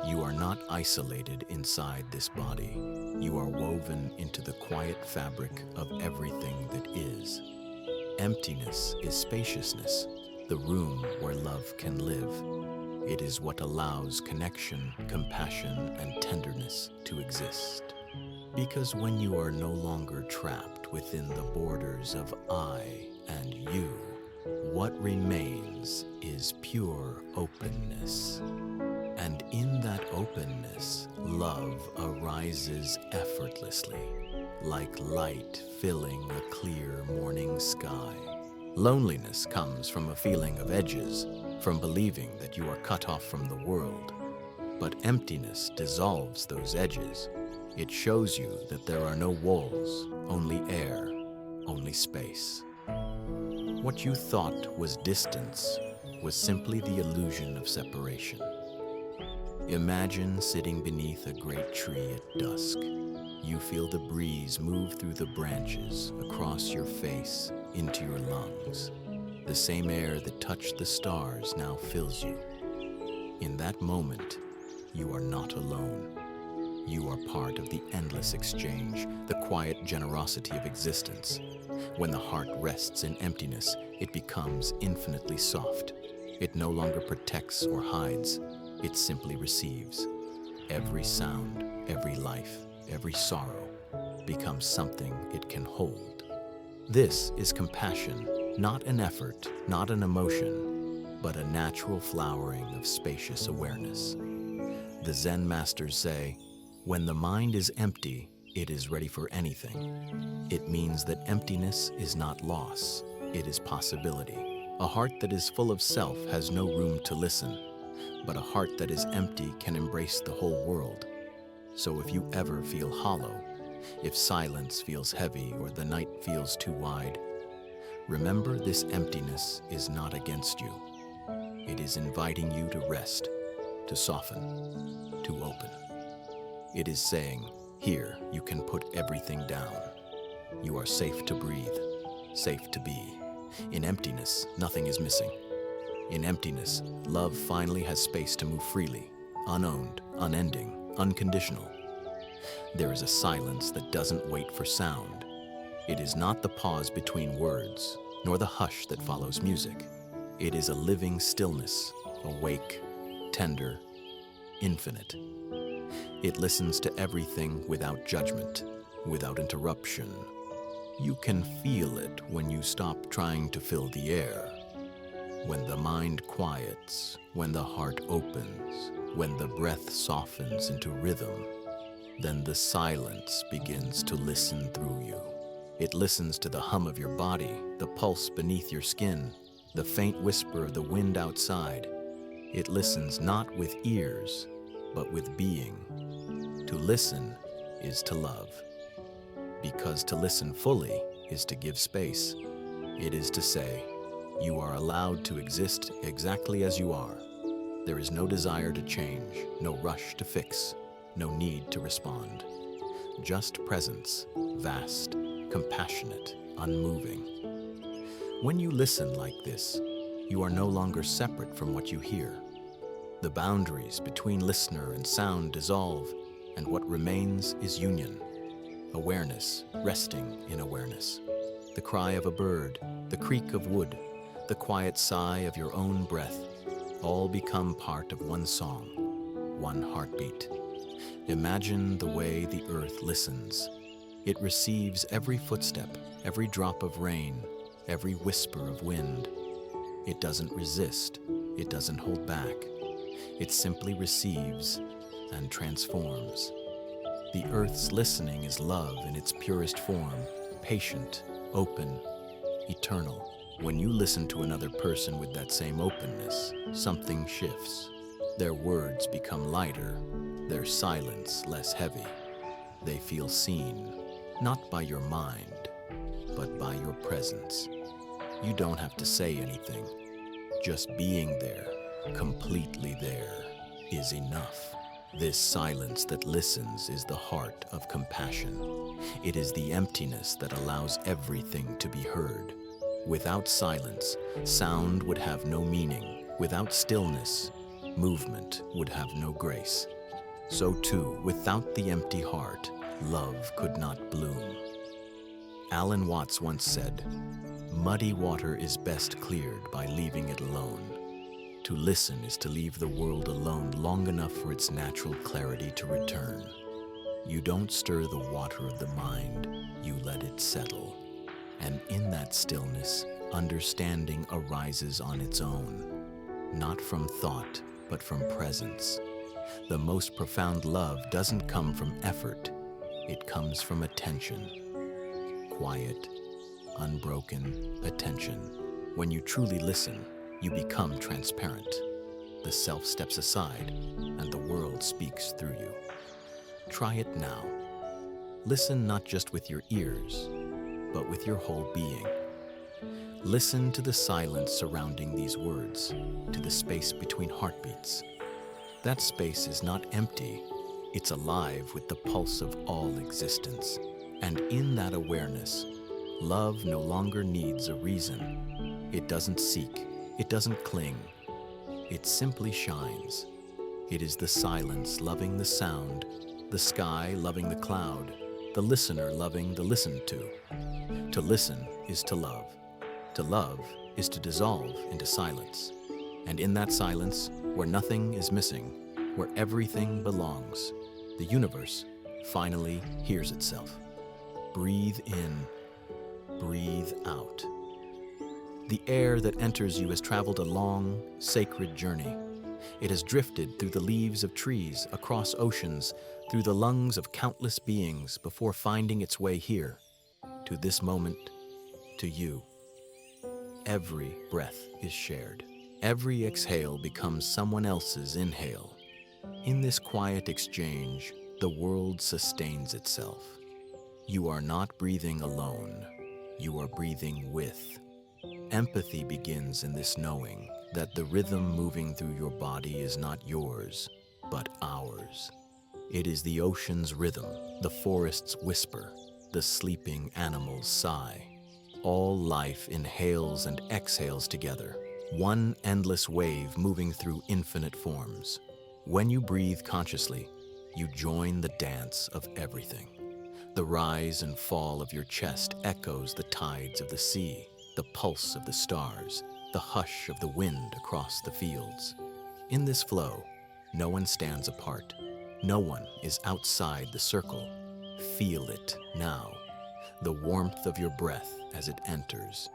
[SPEAKER 1] You are not isolated inside this body. You are woven into the quiet fabric of everything that is. Emptiness is spaciousness, the room where love can live. It is what allows connection, compassion, and tenderness to exist. Because when you are no longer trapped within the borders of I and you, what remains is pure openness. And in that openness, love arises effortlessly, like light filling a clear morning sky. Loneliness comes from a feeling of edges, from believing that you are cut off from the world. But emptiness dissolves those edges. It shows you that there are no walls, only air, only space. What you thought was distance was simply the illusion of separation. Imagine sitting beneath a great tree at dusk. You feel the breeze move through the branches, across your face, into your lungs. The same air that touched the stars now fills you. In that moment, you are not alone. You are part of the endless exchange, the quiet generosity of existence. When the heart rests in emptiness, it becomes infinitely soft. It no longer protects or hides. It simply receives. Every sound, every life, every sorrow becomes something it can hold. This is compassion, not an effort, not an emotion, but a natural flowering of spacious awareness. The Zen masters say, when the mind is empty, it is ready for anything. It means that emptiness is not loss, it is possibility. A heart that is full of self has no room to listen, but a heart that is empty can embrace the whole world. So if you ever feel hollow, if silence feels heavy or the night feels too wide, remember this emptiness is not against you. It is inviting you to rest, to soften, to open. It is saying, here you can put everything down. You are safe to breathe, safe to be. In emptiness, nothing is missing. In emptiness, love finally has space to move freely, unowned, unending, unconditional. There is a silence that doesn't wait for sound. It is not the pause between words, nor the hush that follows music. It is a living stillness, awake, tender, infinite. It listens to everything without judgment, without interruption. You can feel it when you stop trying to fill the air. When the mind quiets, when the heart opens, when the breath softens into rhythm, then the silence begins to listen through you. It listens to the hum of your body, the pulse beneath your skin, the faint whisper of the wind outside. It listens not with ears, but with being. To listen is to love. Because to listen fully is to give space. It is to say, you are allowed to exist exactly as you are. There is no desire to change, no rush to fix, no need to respond. Just presence, vast, compassionate, unmoving. When you listen like this, you are no longer separate from what you hear. The boundaries between listener and sound dissolve, and what remains is union. Awareness, resting in awareness. The cry of a bird, the creak of wood, the quiet sigh of your own breath, all become part of one song, one heartbeat. Imagine the way the earth listens. It receives every footstep, every drop of rain, every whisper of wind. It doesn't resist. It doesn't hold back. It simply receives and transforms. The earth's listening is love in its purest form, patient, open, eternal. When you listen to another person with that same openness, something shifts. Their words become lighter, their silence less heavy. They feel seen, not by your mind, but by your presence. You don't have to say anything. Just being there, completely there, is enough. This silence that listens is the heart of compassion. It is the emptiness that allows everything to be heard. Without silence, sound would have no meaning. Without stillness, movement would have no grace. So too, without the empty heart, love could not bloom. Alan Watts once said, "Muddy water is best cleared by leaving it alone." To listen is to leave the world alone long enough for its natural clarity to return. You don't stir the water of the mind, you let it settle. And in that stillness, understanding arises on its own, not from thought, but from presence. The most profound love doesn't come from effort, it comes from attention. Quiet, unbroken attention. When you truly listen, you become transparent. The self steps aside, and the world speaks through you. Try it now. Listen not just with your ears, but with your whole being. Listen to the silence surrounding these words, to the space between heartbeats. That space is not empty, it's alive with the pulse of all existence. And in that awareness, love no longer needs a reason. It doesn't seek, it doesn't cling, it simply shines. It is the silence loving the sound, the sky loving the cloud, the listener loving the listened to. To listen is to love. To love is to dissolve into silence. And in that silence, where nothing is missing, where everything belongs, the universe finally hears itself. Breathe in, breathe out. The air that enters you has traveled a long, sacred journey. It has drifted through the leaves of trees, across oceans, through the lungs of countless beings before finding its way here, to this moment, to you. Every breath is shared. Every exhale becomes someone else's inhale. In this quiet exchange, the world sustains itself. You are not breathing alone. You are breathing with. Empathy begins in this knowing that the rhythm moving through your body is not yours, but ours. It is the ocean's rhythm, the forest's whisper, the sleeping animal's sigh. All life inhales and exhales together, one endless wave moving through infinite forms. When you breathe consciously, you join the dance of everything. The rise and fall of your chest echoes the tides of the sea, the pulse of the stars, the hush of the wind across the fields. In this flow, no one stands apart. No one is outside the circle. Feel it now. The warmth of your breath as it enters,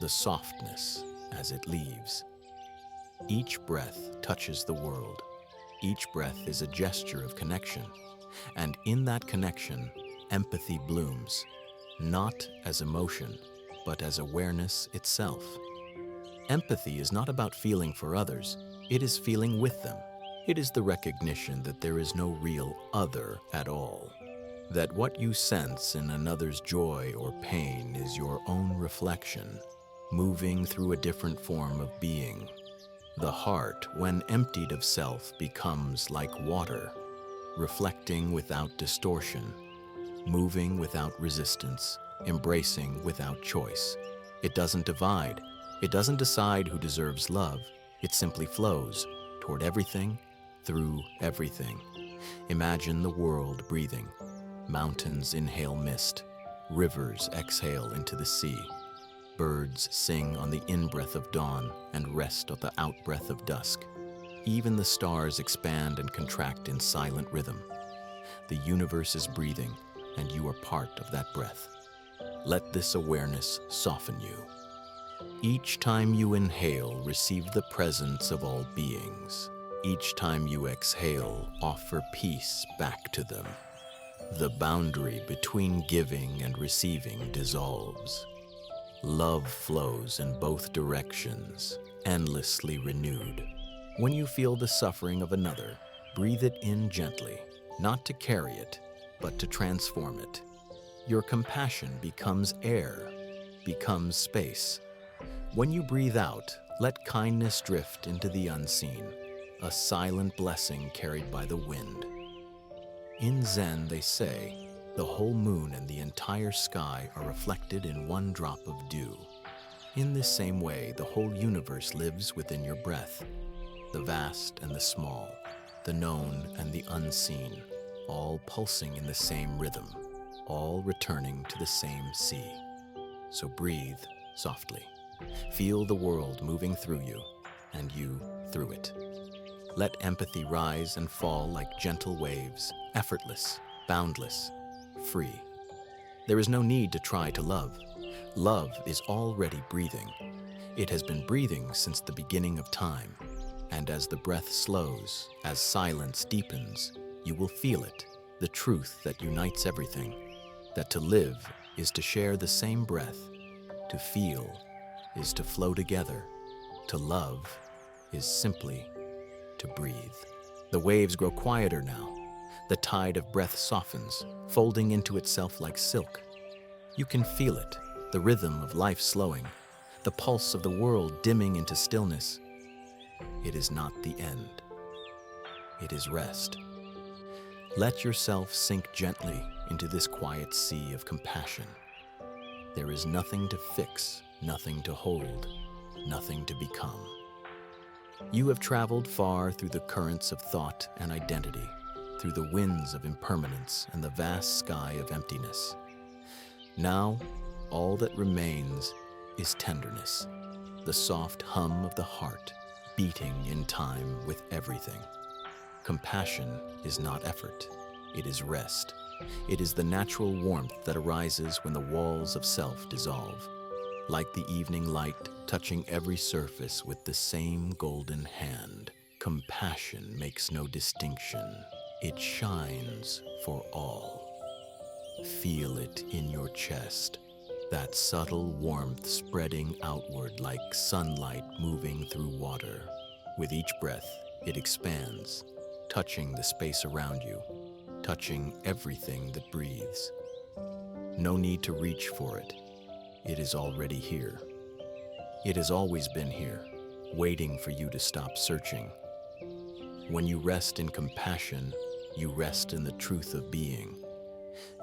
[SPEAKER 1] the softness as it leaves. Each breath touches the world. Each breath is a gesture of connection. And in that connection, empathy blooms, not as emotion, but as awareness itself. Empathy is not about feeling for others, it is feeling with them. It is the recognition that there is no real other at all. That what you sense in another's joy or pain is your own reflection, moving through a different form of being. The heart, when emptied of self, becomes like water, reflecting without distortion, moving without resistance, embracing without choice. It doesn't divide. It doesn't decide who deserves love. It simply flows toward everything, through everything. Imagine the world breathing. Mountains inhale mist. Rivers exhale into the sea. Birds sing on the in-breath of dawn and rest on the out-breath of dusk. Even the stars expand and contract in silent rhythm. The universe is breathing, and you are part of that breath. Let this awareness soften you. Each time you inhale, receive the presence of all beings. Each time you exhale, offer peace back to them. The boundary between giving and receiving dissolves. Love flows in both directions, endlessly renewed. When you feel the suffering of another, breathe it in gently, not to carry it, but to transform it. Your compassion becomes air, becomes space. When you breathe out, let kindness drift into the unseen, a silent blessing carried by the wind. In Zen, they say, the whole moon and the entire sky are reflected in one drop of dew. In this same way, the whole universe lives within your breath. The vast and the small, the known and the unseen, all pulsing in the same rhythm, all returning to the same sea. So breathe softly. Feel the world moving through you, and you through it. Let empathy rise and fall like gentle waves, effortless, boundless, free. There is no need to try to love. Love is already breathing. It has been breathing since the beginning of time. And as the breath slows, as silence deepens, you will feel it, the truth that unites everything. That to live is to share the same breath. To feel is to flow together. To love is simply to breathe. The waves grow quieter now. The tide of breath softens, folding into itself like silk. You can feel it, the rhythm of life slowing, the pulse of the world dimming into stillness. It is not the end. It is rest. Let yourself sink gently into this quiet sea of compassion. There is nothing to fix, nothing to hold, nothing to become. You have traveled far through the currents of thought and identity, through the winds of impermanence and the vast sky of emptiness. Now, all that remains is tenderness, the soft hum of the heart, beating in time with everything. Compassion is not effort, it is rest. It is the natural warmth that arises when the walls of self dissolve. Like the evening light touching every surface with the same golden hand, compassion makes no distinction. It shines for all. Feel it in your chest, that subtle warmth spreading outward like sunlight moving through water. With each breath, it expands, touching the space around you, touching everything that breathes. No need to reach for it. It is already here. It has always been here, waiting for you to stop searching. When you rest in compassion, you rest in the truth of being.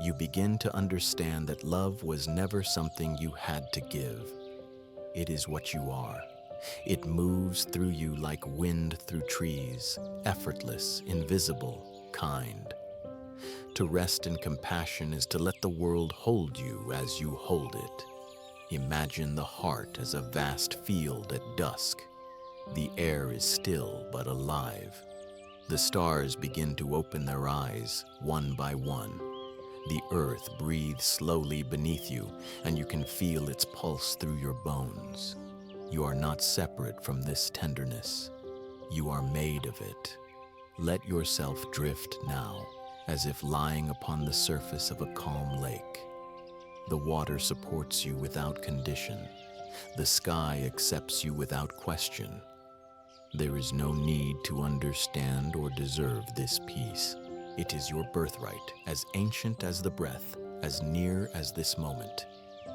[SPEAKER 1] You begin to understand that love was never something you had to give. It is what you are. It moves through you like wind through trees, effortless, invisible, kind. To rest in compassion is to let the world hold you as you hold it. Imagine the heart as a vast field at dusk. The air is still but alive. The stars begin to open their eyes, one by one. The earth breathes slowly beneath you, and you can feel its pulse through your bones. You are not separate from this tenderness. You are made of it. Let yourself drift now, as if lying upon the surface of a calm lake. The water supports you without condition. The sky accepts you without question. There is no need to understand or deserve this peace. It is your birthright, as ancient as the breath, as near as this moment.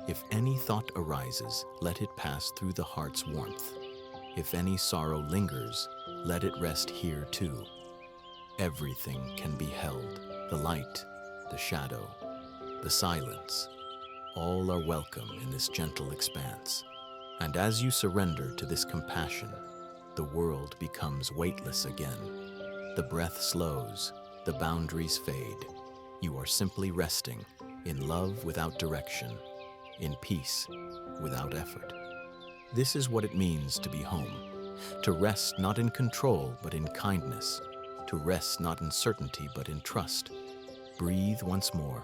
[SPEAKER 1] If any thought arises, let it pass through the heart's warmth. If any sorrow lingers, let it rest here too. Everything can be held, the light, the shadow, the silence. All are welcome in this gentle expanse. And as you surrender to this compassion, the world becomes weightless again. The breath slows, the boundaries fade. You are simply resting, in love without direction, in peace without effort. This is what it means to be home. To rest not in control, but in kindness. To rest not in certainty, but in trust. Breathe once more.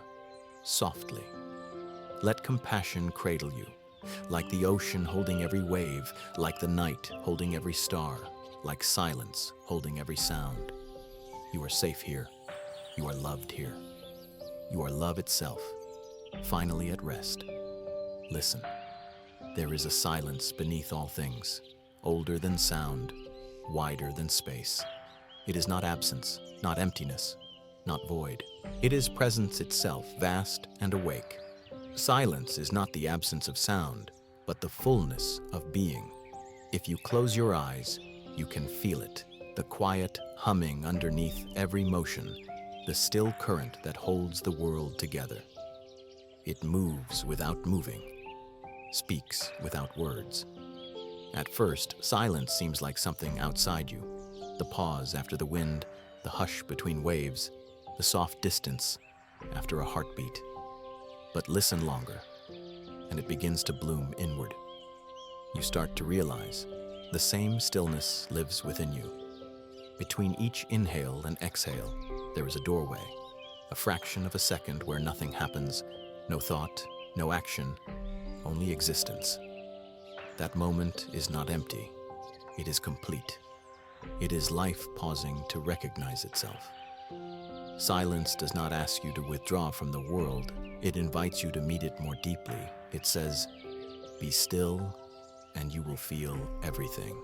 [SPEAKER 1] softly. Let compassion cradle you, like the ocean holding every wave, like the night holding every star, like silence holding every sound. You are safe here. You are loved here. You are love itself, finally at rest. Listen. There is a silence beneath all things, older than sound, wider than space. It is not absence, not emptiness, not void. It is presence itself, vast and awake. Silence is not the absence of sound, but the fullness of being. If you close your eyes, you can feel it, the quiet humming underneath every motion, the still current that holds the world together. It moves without moving, speaks without words. At first, silence seems like something outside you. The pause after the wind, the hush between waves, the soft distance after a heartbeat. But listen longer, and it begins to bloom inward. You start to realize the same stillness lives within you. Between each inhale and exhale, there is a doorway, a fraction of a second where nothing happens, no thought, no action, only existence. That moment is not empty, it is complete. It is life pausing to recognize itself. Silence does not ask you to withdraw from the world, it invites you to meet it more deeply. It says, be still, and you will feel everything.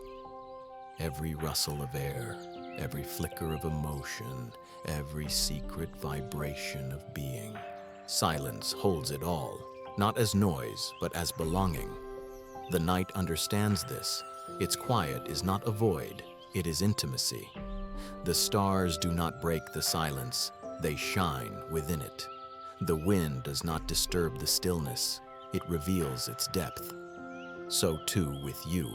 [SPEAKER 1] Every rustle of air, every flicker of emotion, every secret vibration of being. Silence holds it all, not as noise, but as belonging. The night understands this. Its quiet is not a void, it is intimacy. The stars do not break the silence, they shine within it. The wind does not disturb the stillness, it reveals its depth. So too with you.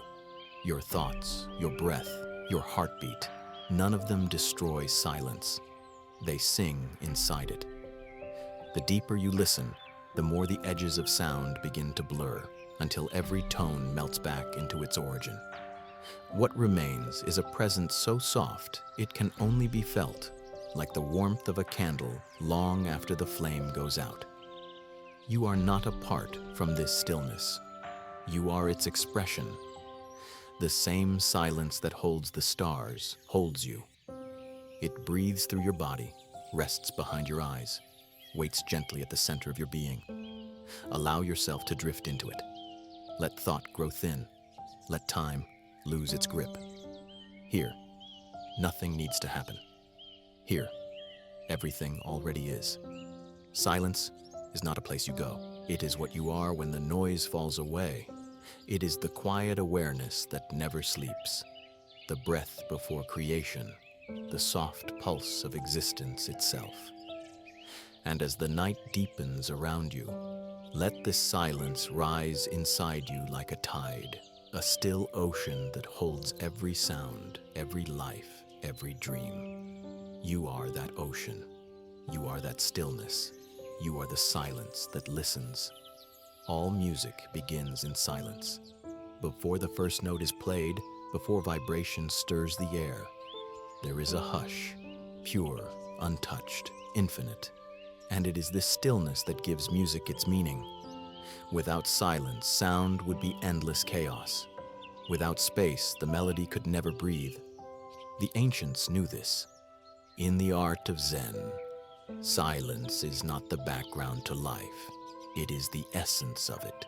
[SPEAKER 1] Your thoughts, your breath, your heartbeat, none of them destroy silence. They sing inside it. The deeper you listen, the more the edges of sound begin to blur, until every tone melts back into its origin. What remains is a presence so soft it can only be felt, like the warmth of a candle long after the flame goes out. You are not apart from this stillness. You are its expression. The same silence that holds the stars holds you. It breathes through your body, rests behind your eyes, waits gently at the center of your being. Allow yourself to drift into it. Let thought grow thin. Let time lose its grip. Here, nothing needs to happen. Here, everything already is. Silence is not a place you go. It is what you are when the noise falls away. It is the quiet awareness that never sleeps, the breath before creation, the soft pulse of existence itself. And as the night deepens around you, let this silence rise inside you like a tide, a still ocean that holds every sound, every life, every dream. You are that ocean. You are that stillness. You are the silence that listens. All music begins in silence. Before the first note is played, before vibration stirs the air, there is a hush, pure, untouched, infinite. And it is this stillness that gives music its meaning. Without silence, sound would be endless chaos. Without space, the melody could never breathe. The ancients knew this. In the art of Zen, silence is not the background to life. It is the essence of it.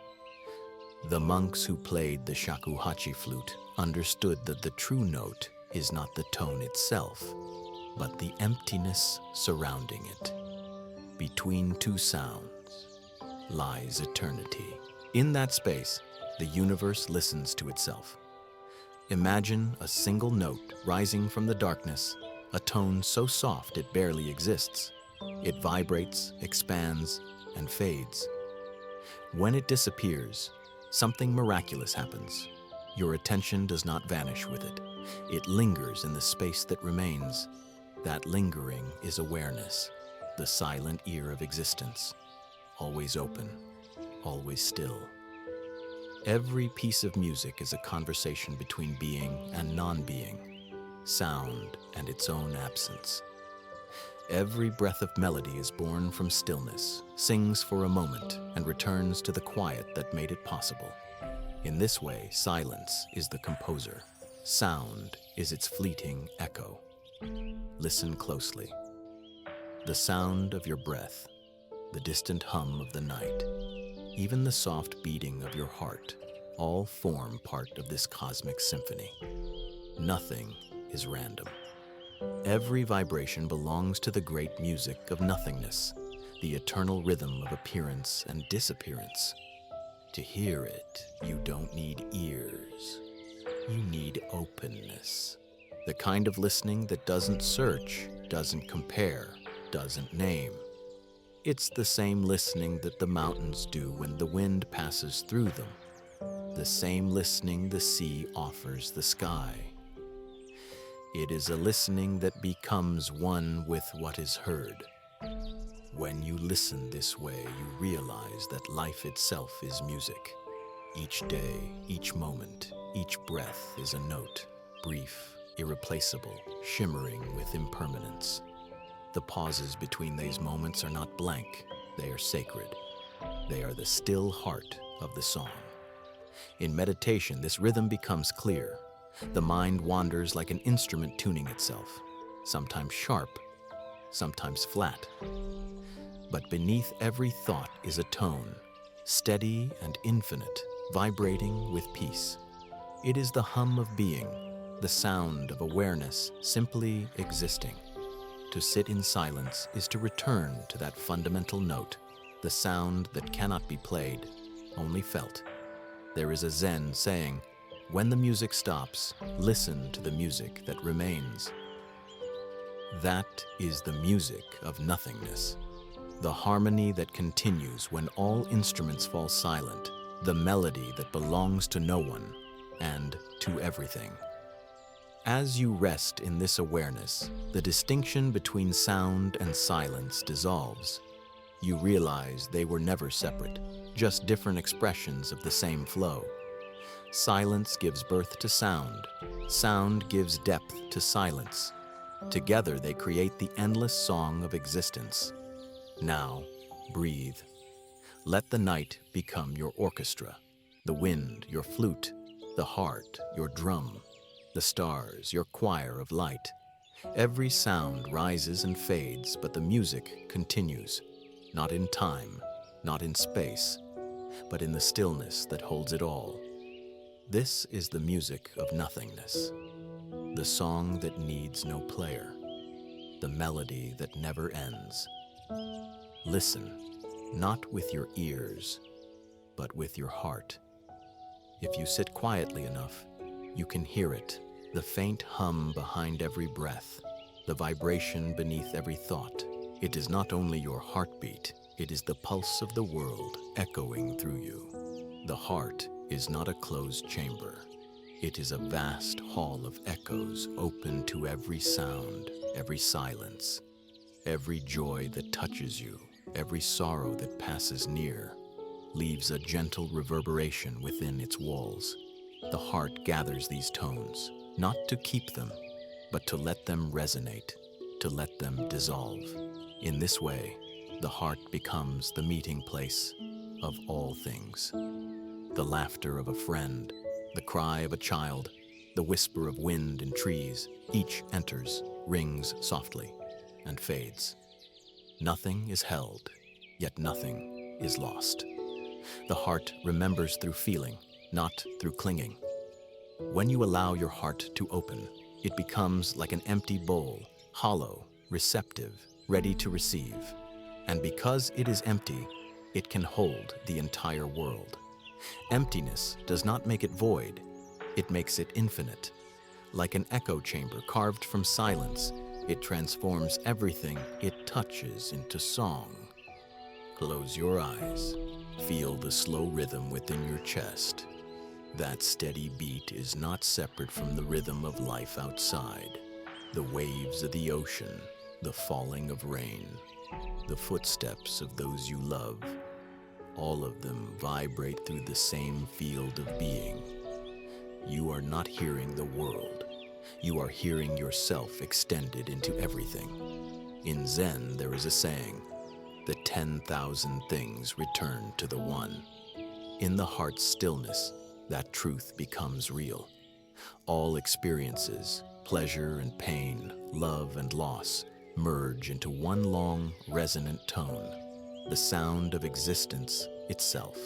[SPEAKER 1] The monks who played the shakuhachi flute understood that the true note is not the tone itself, but the emptiness surrounding it. Between two sounds lies eternity. In that space, the universe listens to itself. Imagine a single note rising from the darkness, a tone so soft it barely exists. It vibrates, expands, and fades. When it disappears, something miraculous happens. Your attention does not vanish with it. It lingers in the space that remains. That lingering is awareness, the silent ear of existence, always open, always still. Every piece of music is a conversation between being and non-being, sound and its own absence. Every breath of melody is born from stillness, sings for a moment, and returns to the quiet that made it possible. In this way, silence is the composer. Sound is its fleeting echo. Listen closely. The sound of your breath, the distant hum of the night, even the soft beating of your heart, all form part of this cosmic symphony. Nothing is random. Every vibration belongs to the great music of nothingness, the eternal rhythm of appearance and disappearance. To hear it, you don't need ears. You need openness. The kind of listening that doesn't search, doesn't compare, doesn't name. It's the same listening that the mountains do when the wind passes through them. The same listening the sea offers the sky. It is a listening that becomes one with what is heard. When you listen this way, you realize that life itself is music. Each day, each moment, each breath is a note, brief, irreplaceable, shimmering with impermanence. The pauses between these moments are not blank, they are sacred. They are the still heart of the song. In meditation, this rhythm becomes clear. The mind wanders like an instrument tuning itself, sometimes sharp, sometimes flat. But beneath every thought is a tone, steady and infinite, vibrating with peace. It is the hum of being, the sound of awareness simply existing. To sit in silence is to return to that fundamental note, the sound that cannot be played, only felt. There is a Zen saying, when the music stops, listen to the music that remains. That is the music of nothingness, the harmony that continues when all instruments fall silent, the melody that belongs to no one and to everything. As you rest in this awareness, the distinction between sound and silence dissolves. You realize they were never separate, just different expressions of the same flow. Silence gives birth to sound. Sound gives depth to silence. Together they create the endless song of existence. Now, breathe. Let the night become your orchestra, the wind your flute, the heart your drum, the stars your choir of light. Every sound rises and fades, but the music continues, not in time, not in space, but in the stillness that holds it all. This is the music of nothingness, the song that needs no player, the melody that never ends. Listen, not with your ears, but with your heart. If you sit quietly enough, you can hear it, the faint hum behind every breath, the vibration beneath every thought. It is not only your heartbeat, it is the pulse of the world echoing through you. The heart is not a closed chamber. It is a vast hall of echoes open to every sound, every silence, every joy that touches you, every sorrow that passes near, leaves a gentle reverberation within its walls. The heart gathers these tones, not to keep them, but to let them resonate, to let them dissolve. In this way, the heart becomes the meeting place of all things. The laughter of a friend, the cry of a child, the whisper of wind in trees, each enters, rings softly, and fades. Nothing is held, yet nothing is lost. The heart remembers through feeling, not through clinging. When you allow your heart to open, it becomes like an empty bowl, hollow, receptive, ready to receive. And because it is empty, it can hold the entire world. Emptiness does not make it void, it makes it infinite. Like an echo chamber carved from silence, it transforms everything it touches into song. Close your eyes. Feel the slow rhythm within your chest. That steady beat is not separate from the rhythm of life outside. The waves of the ocean, the falling of rain, the footsteps of those you love, all of them vibrate through the same field of being. You are not hearing the world. You are hearing yourself extended into everything. In Zen, there is a saying, the 10,000 things return to the one. In the heart's stillness, that truth becomes real. All experiences, pleasure and pain, love and loss, merge into one long, resonant tone, the sound of existence itself.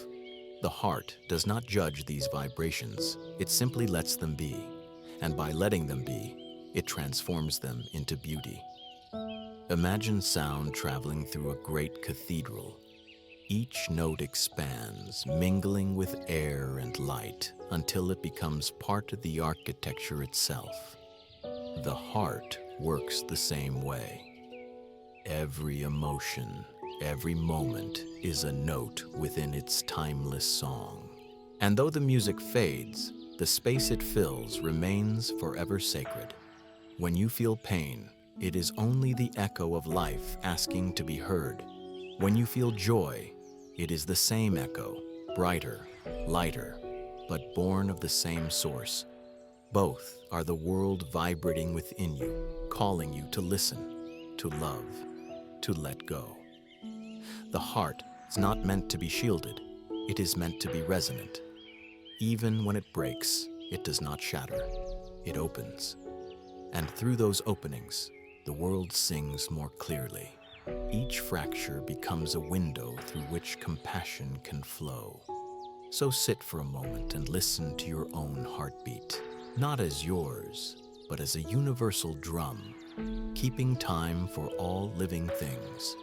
[SPEAKER 1] The heart does not judge these vibrations, it simply lets them be, and by letting them be, it transforms them into beauty. Imagine sound traveling through a great cathedral. Each note expands, mingling with air and light, until it becomes part of the architecture itself. The heart works the same way. Every emotion, every moment is a note within its timeless song. And though the music fades, the space it fills remains forever sacred. When you feel pain, it is only the echo of life asking to be heard. When you feel joy, it is the same echo, brighter, lighter, but born of the same source. Both are the world vibrating within you, calling you to listen, to love, to let go. The heart is not meant to be shielded, it is meant to be resonant. Even when it breaks, it does not shatter, it opens. And through those openings, the world sings more clearly. Each fracture becomes a window through which compassion can flow. So sit for a moment and listen to your own heartbeat, not as yours, but as a universal drum, keeping time for all living things.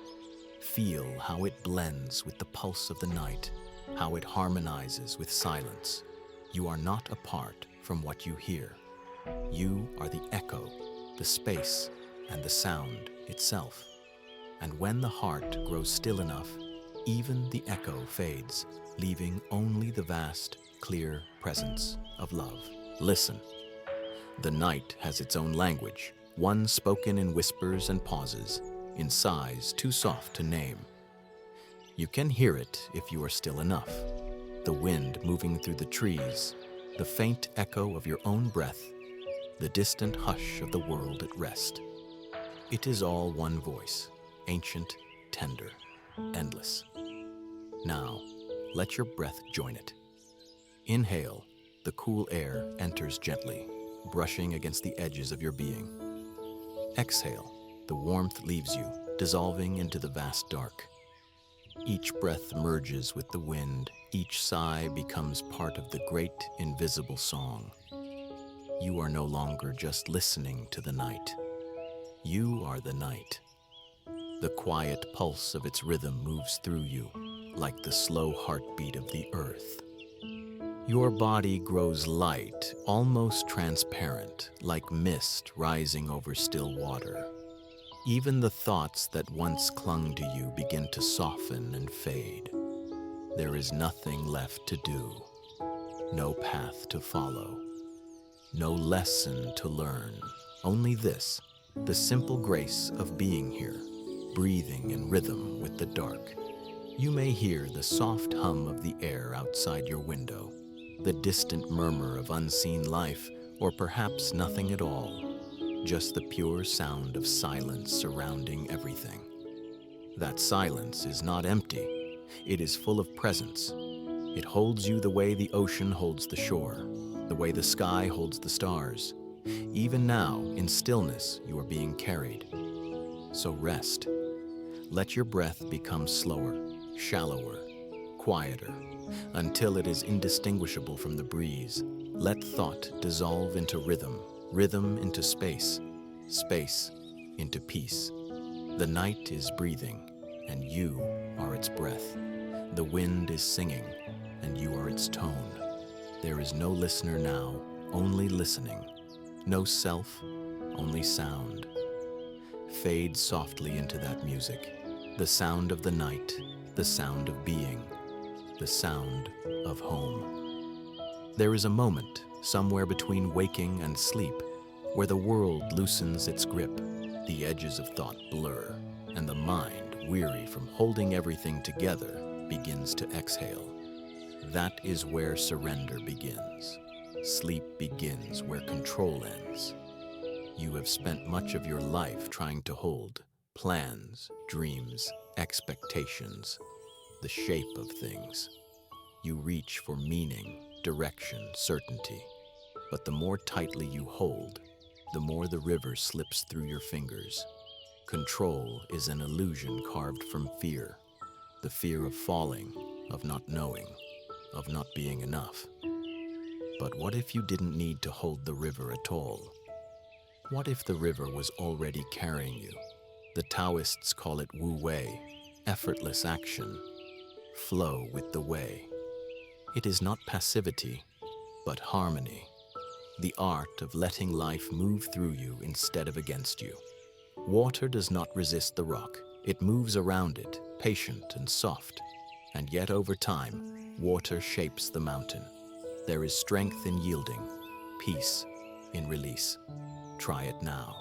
[SPEAKER 1] Feel how it blends with the pulse of the night, how it harmonizes with silence. You are not apart from what you hear. You are the echo, the space, and the sound itself. And when the heart grows still enough, even the echo fades, leaving only the vast, clear presence of love. Listen. The night has its own language, one spoken in whispers and pauses, in sighs too soft to name. You can hear it if you are still enough. The wind moving through the trees, the faint echo of your own breath, the distant hush of the world at rest. It is all one voice, ancient, tender, endless. Now, let your breath join it. Inhale, the cool air enters gently, brushing against the edges of your being. Exhale, the warmth leaves you, dissolving into the vast dark. Each breath merges with the wind, each sigh becomes part of the great invisible song. You are no longer just listening to the night. You are the night. The quiet pulse of its rhythm moves through you, like the slow heartbeat of the earth. Your body grows light, almost transparent, like mist rising over still water. Even the thoughts that once clung to you begin to soften and fade. There is nothing left to do, no path to follow, no lesson to learn, only this, the simple grace of being here, breathing in rhythm with the dark. You may hear the soft hum of the air outside your window, the distant murmur of unseen life, or perhaps nothing at all, just the pure sound of silence surrounding everything. That silence is not empty, it is full of presence. It holds you the way the ocean holds the shore, the way the sky holds the stars. Even now, in stillness, you are being carried. So rest. Let your breath become slower, shallower, quieter, until it is indistinguishable from the breeze. Let thought dissolve into rhythm, rhythm into space, space into peace. The night is breathing, and you are its breath. The wind is singing, and you are its tone. There is no listener now, only listening. No self, only sound. Fade softly into that music, the sound of the night, the sound of being, the sound of home. There is a moment, somewhere between waking and sleep, where the world loosens its grip, the edges of thought blur, and the mind, weary from holding everything together, begins to exhale. That is where surrender begins. Sleep begins where control ends. You have spent much of your life trying to hold, Plans, dreams, expectations, the shape of things. You reach for meaning, direction, certainty. But the more tightly you hold, the more the river slips through your fingers. Control is an illusion carved from fear. The fear of falling, of not knowing, of not being enough. But what if you didn't need to hold the river at all? What if the river was already carrying you? The Taoists call it Wu Wei, effortless action. Flow with the way. It is not passivity, but harmony. The art of letting life move through you instead of against you. Water does not resist the rock. It moves around it, patient and soft. And yet over time, water shapes the mountain. There is strength in yielding, peace in release. Try it now.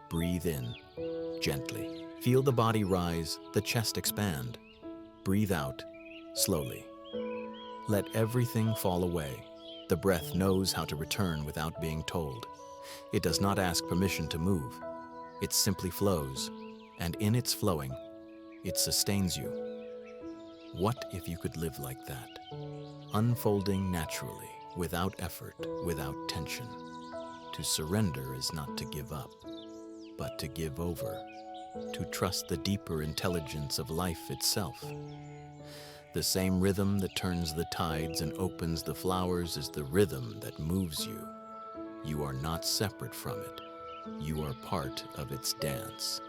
[SPEAKER 1] Breathe in, gently. Feel the body rise, the chest expand. Breathe out, slowly. Let everything fall away. The breath knows how to return without being told. It does not ask permission to move. It simply flows, and in its flowing, it sustains you. What if you could live like that? Unfolding naturally, without effort, without tension. To surrender is not to give up, but to give over, to trust the deeper intelligence of life itself. The same rhythm that turns the tides and opens the flowers is the rhythm that moves you. You are not separate from it. You are part of its dance.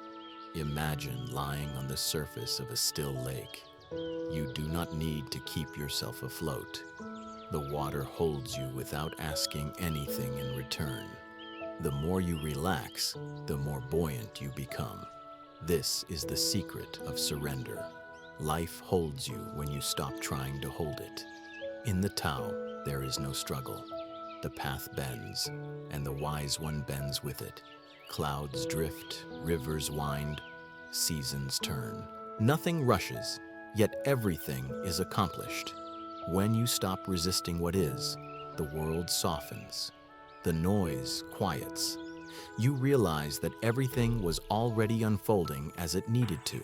[SPEAKER 1] Imagine lying on the surface of a still lake. You do not need to keep yourself afloat. The water holds you without asking anything in return. The more you relax, the more buoyant you become. This is the secret of surrender. Life holds you when you stop trying to hold it. In the Tao, there is no struggle. The path bends, and the wise one bends with it. Clouds drift, rivers wind, seasons turn. Nothing rushes, yet everything is accomplished. When you stop resisting what is, the world softens. The noise quiets. You realize that everything was already unfolding as it needed to.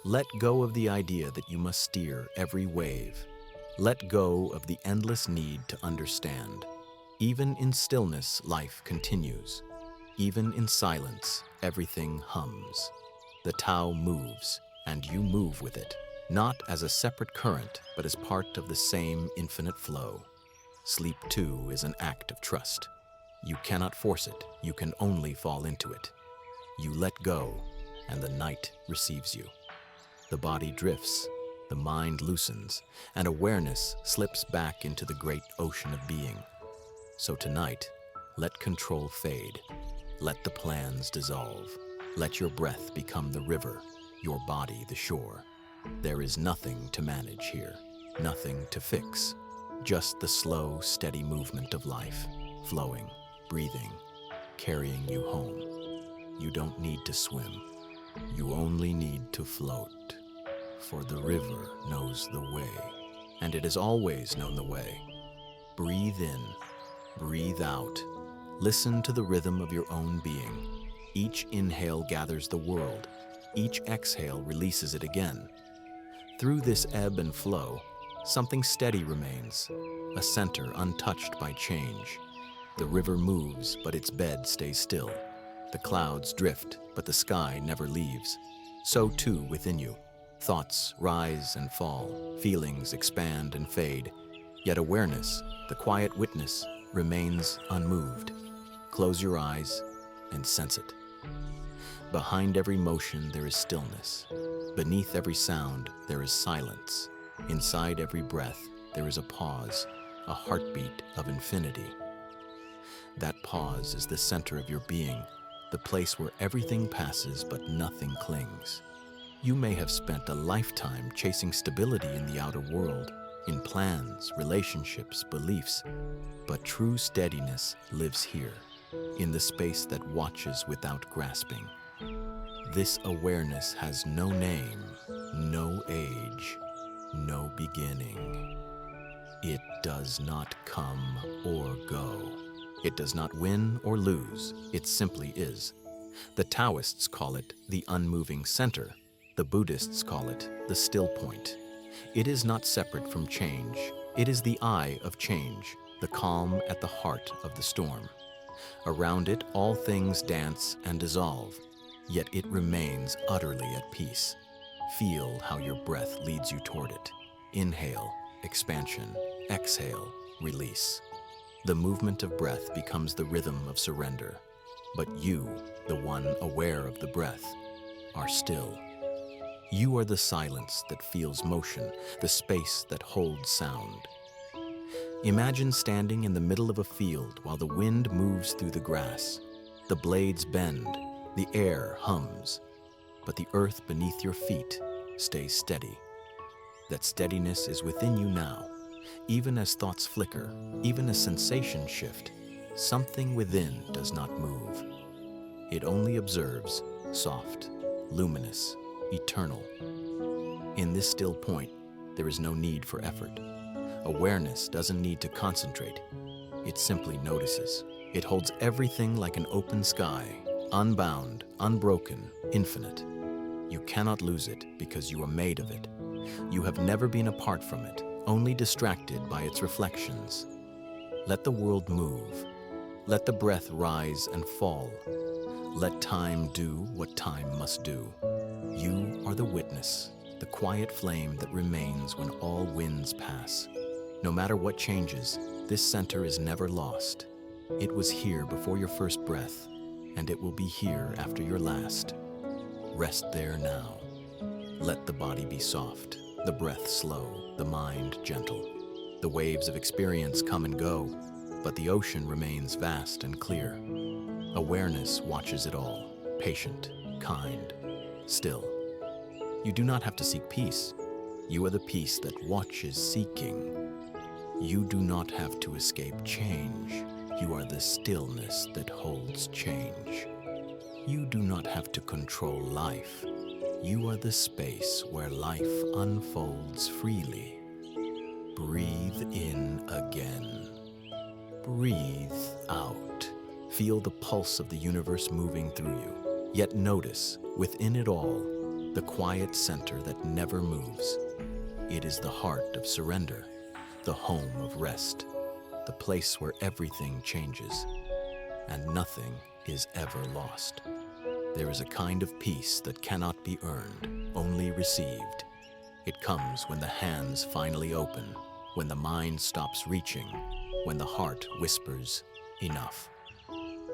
[SPEAKER 1] Let go of the idea that you must steer every wave. Let go of the endless need to understand. Even in stillness, life continues. Even in silence, everything hums. The Tao moves, and you move with it, not as a separate current, but as part of the same infinite flow. Sleep, too, is an act of trust. You cannot force it, you can only fall into it. You let go, and the night receives you. The body drifts, the mind loosens, and awareness slips back into the great ocean of being. So tonight, let control fade. Let the plans dissolve. Let your breath become the river, your body the shore. There is nothing to manage here, nothing to fix. Just the slow, steady movement of life, flowing, breathing, carrying you home. You don't need to swim. You only need to float. For the river knows the way, and it has always known the way. Breathe in, breathe out. Listen to the rhythm of your own being. Each inhale gathers the world. Each exhale releases it again. Through this ebb and flow, something steady remains, a center untouched by change. The river moves, but its bed stays still. The clouds drift, but the sky never leaves. So too within you. Thoughts rise and fall, feelings expand and fade. Yet awareness, the quiet witness, remains unmoved. Close your eyes and sense it. Behind every motion there is stillness. Beneath every sound there is silence. Inside every breath there is a pause, a heartbeat of infinity. That pause is the center of your being, the place where everything passes but nothing clings. You may have spent a lifetime chasing stability in the outer world, in plans, relationships, beliefs, but true steadiness lives here, in the space that watches without grasping. This awareness has no name, no age, no beginning. It does not come or go. It does not win or lose. It simply is. The Taoists call it the unmoving center. The Buddhists call it the still point. It is not separate from change. It is the eye of change, the calm at the heart of the storm. Around it, all things dance and dissolve, yet it remains utterly at peace. Feel how your breath leads you toward it. Inhale, expansion. Exhale, release. The movement of breath becomes the rhythm of surrender. But you, the one aware of the breath, are still. You are the silence that feels motion, the space that holds sound. Imagine standing in the middle of a field while the wind moves through the grass. The blades bend, the air hums, but the earth beneath your feet stays steady. That steadiness is within you now. Even as thoughts flicker, even as sensations shift, something within does not move. It only observes, soft, luminous, eternal. In this still point, there is no need for effort. Awareness doesn't need to concentrate. It simply notices. It holds everything like an open sky, unbound, unbroken, infinite. You cannot lose it because you are made of it. You have never been apart from it, only distracted by its reflections. Let the world move. Let the breath rise and fall. Let time do what time must do. You are the witness, the quiet flame that remains when all winds pass. No matter what changes, this center is never lost. It was here before your first breath, and it will be here after your last. Rest there now. Let the body be soft, the breath slow, the mind gentle. The waves of experience come and go, but the ocean remains vast and clear. Awareness watches it all, patient, kind, still. You do not have to seek peace. You are the peace that watches seeking. You do not have to escape change. You are the stillness that holds change. You do not have to control life. You are the space where life unfolds freely. Breathe in again. Breathe out. Feel the pulse of the universe moving through you. Yet notice, within it all, the quiet center that never moves. It is the heart of surrender, the home of rest, the place where everything changes, and nothing is ever lost. There is a kind of peace that cannot be earned, only received. It comes when the hands finally open, when the mind stops reaching, when the heart whispers, enough.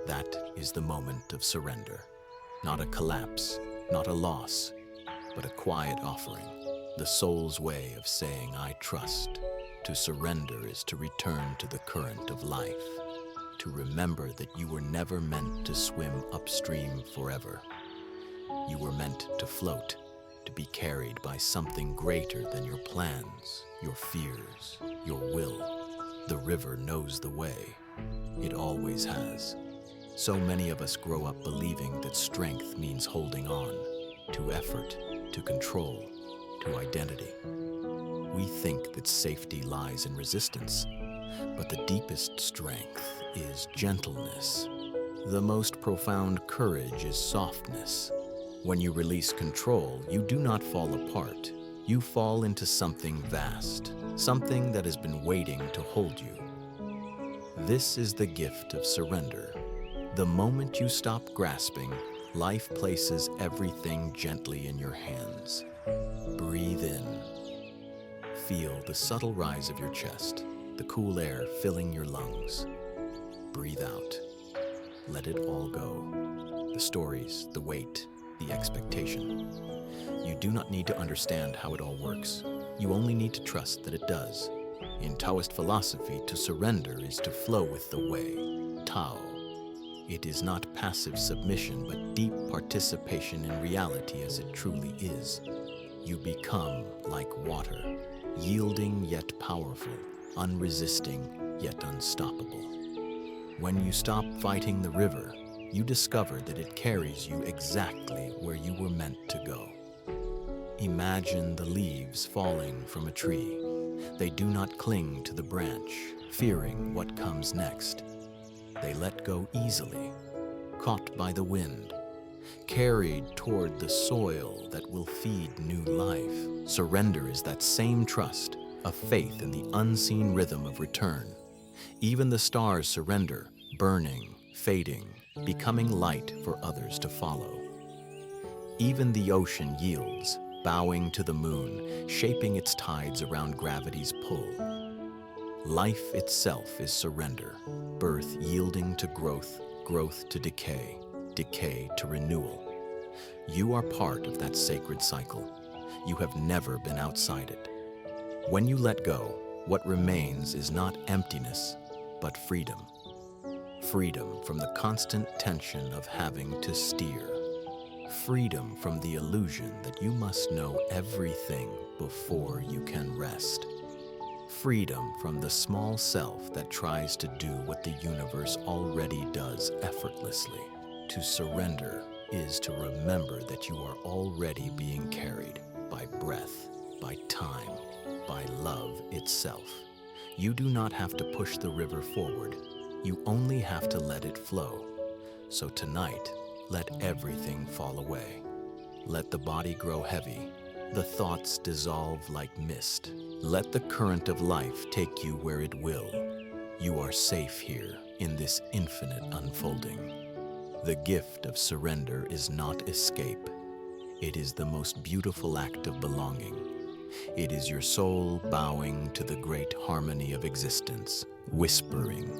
[SPEAKER 1] That is the moment of surrender. Not a collapse, not a loss, but a quiet offering, the soul's way of saying, I trust. To surrender is to return to the current of life, to remember that you were never meant to swim upstream forever. You were meant to float, to be carried by something greater than your plans, your fears, your will. The river knows the way. It always has. So many of us grow up believing that strength means holding on, to effort, to control, to identity. We think that safety lies in resistance, but the deepest strength is gentleness. The most profound courage is softness. When you release control, you do not fall apart. You fall into something vast, something that has been waiting to hold you. This is the gift of surrender. The moment you stop grasping, life places everything gently in your hands. Breathe in. Feel the subtle rise of your chest, the cool air filling your lungs. Breathe out. Let it all go. The stories, the weight, the expectation. You do not need to understand how it all works. You only need to trust that it does. In Taoist philosophy, to surrender is to flow with the way, Tao. It is not passive submission, but deep participation in reality as it truly is. You become like water, yielding yet powerful, unresisting yet unstoppable. When you stop fighting the river, you discover that it carries you exactly where you were meant to go. Imagine the leaves falling from a tree. They do not cling to the branch, fearing what comes next. They let go easily, caught by the wind, carried toward the soil that will feed new life. Surrender is that same trust, a faith in the unseen rhythm of return. Even the stars surrender, burning, fading, becoming light for others to follow. Even the ocean yields, bowing to the moon, shaping its tides around gravity's pull. Life itself is surrender, birth yielding to growth, growth to decay, decay to renewal. You are part of that sacred cycle. You have never been outside it. When you let go, what remains is not emptiness, but freedom. Freedom from the constant tension of having to steer. Freedom from the illusion that you must know everything before you can rest. Freedom from the small self that tries to do what the universe already does effortlessly. To surrender is to remember that you are already being carried by breath, by time, by love itself. You do not have to push the river forward. You only have to let it flow. So tonight, let everything fall away. Let the body grow heavy, the thoughts dissolve like mist. Let the current of life take you where it will. You are safe here in this infinite unfolding. The gift of surrender is not escape. It is the most beautiful act of belonging. It is your soul bowing to the great harmony of existence, whispering,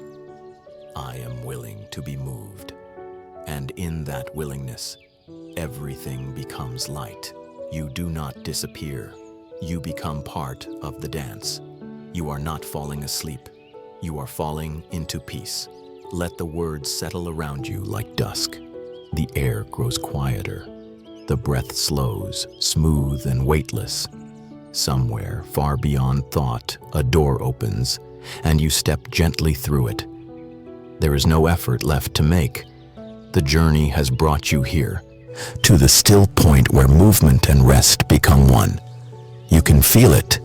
[SPEAKER 1] "I am willing to be moved." And in that willingness, everything becomes light. You do not disappear. You become part of the dance. You are not falling asleep. You are falling into peace. Let the words settle around you like dusk. The air grows quieter. The breath slows, smooth and weightless. Somewhere far beyond thought, a door opens, and you step gently through it. There is no effort left to make. The journey has brought you here, to the still point where movement and rest become one. You can feel it,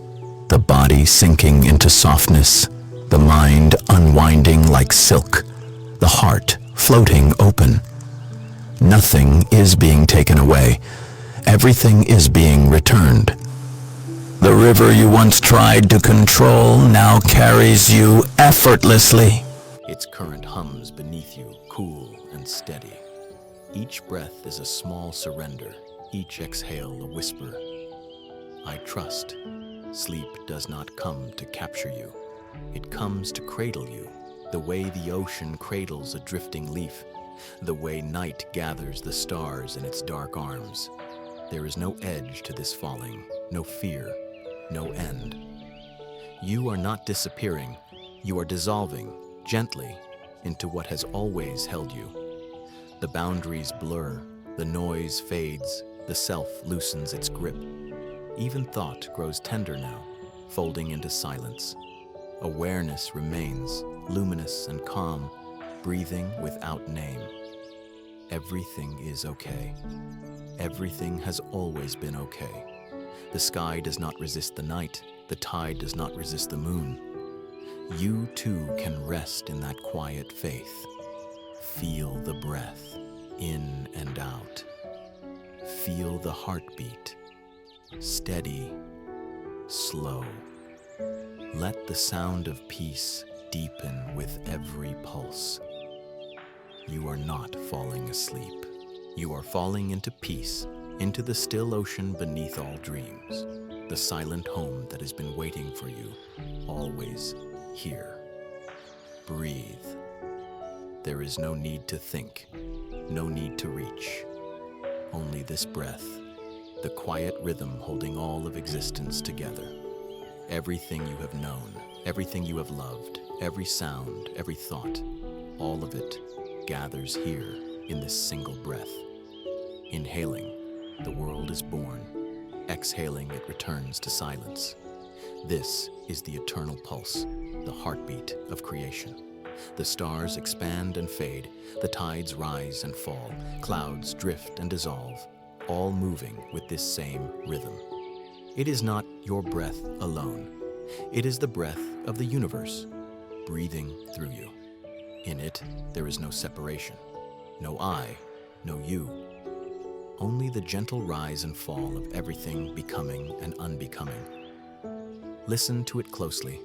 [SPEAKER 1] the body sinking into softness, the mind unwinding like silk, the heart floating open. Nothing is being taken away. Everything is being returned. The river you once tried to control now carries you effortlessly. Its current hums beneath you, cool and steady. Each breath is a small surrender, each exhale a whisper. I trust. Sleep does not come to capture you. It comes to cradle you, the way the ocean cradles a drifting leaf, the way night gathers the stars in its dark arms. There is no edge to this falling, no fear, no end. You are not disappearing. You are dissolving, gently, into what has always held you. The boundaries blur, the noise fades, the self loosens its grip. Even thought grows tender now, folding into silence. Awareness remains, luminous and calm, breathing without name. Everything is okay. Everything has always been okay. The sky does not resist the night. The tide does not resist the moon. You too can rest in that quiet faith. Feel the breath, in and out. Feel the heartbeat, steady, slow. Let the sound of peace deepen with every pulse. You are not falling asleep. You are falling into peace, into the still ocean beneath all dreams, the silent home that has been waiting for you, always here. Breathe. There is no need to think, no need to reach. Only this breath, the quiet rhythm holding all of existence together. Everything you have known, everything you have loved, every sound, every thought, all of it gathers here in this single breath. Inhaling, the world is born. Exhaling, it returns to silence. This is the eternal pulse, the heartbeat of creation. The stars expand and fade, the tides rise and fall, clouds drift and dissolve, all moving with this same rhythm. It is not your breath alone. It is the breath of the universe, breathing through you. In it, there is no separation, no I, no you, only the gentle rise and fall of everything becoming and unbecoming. Listen to it closely.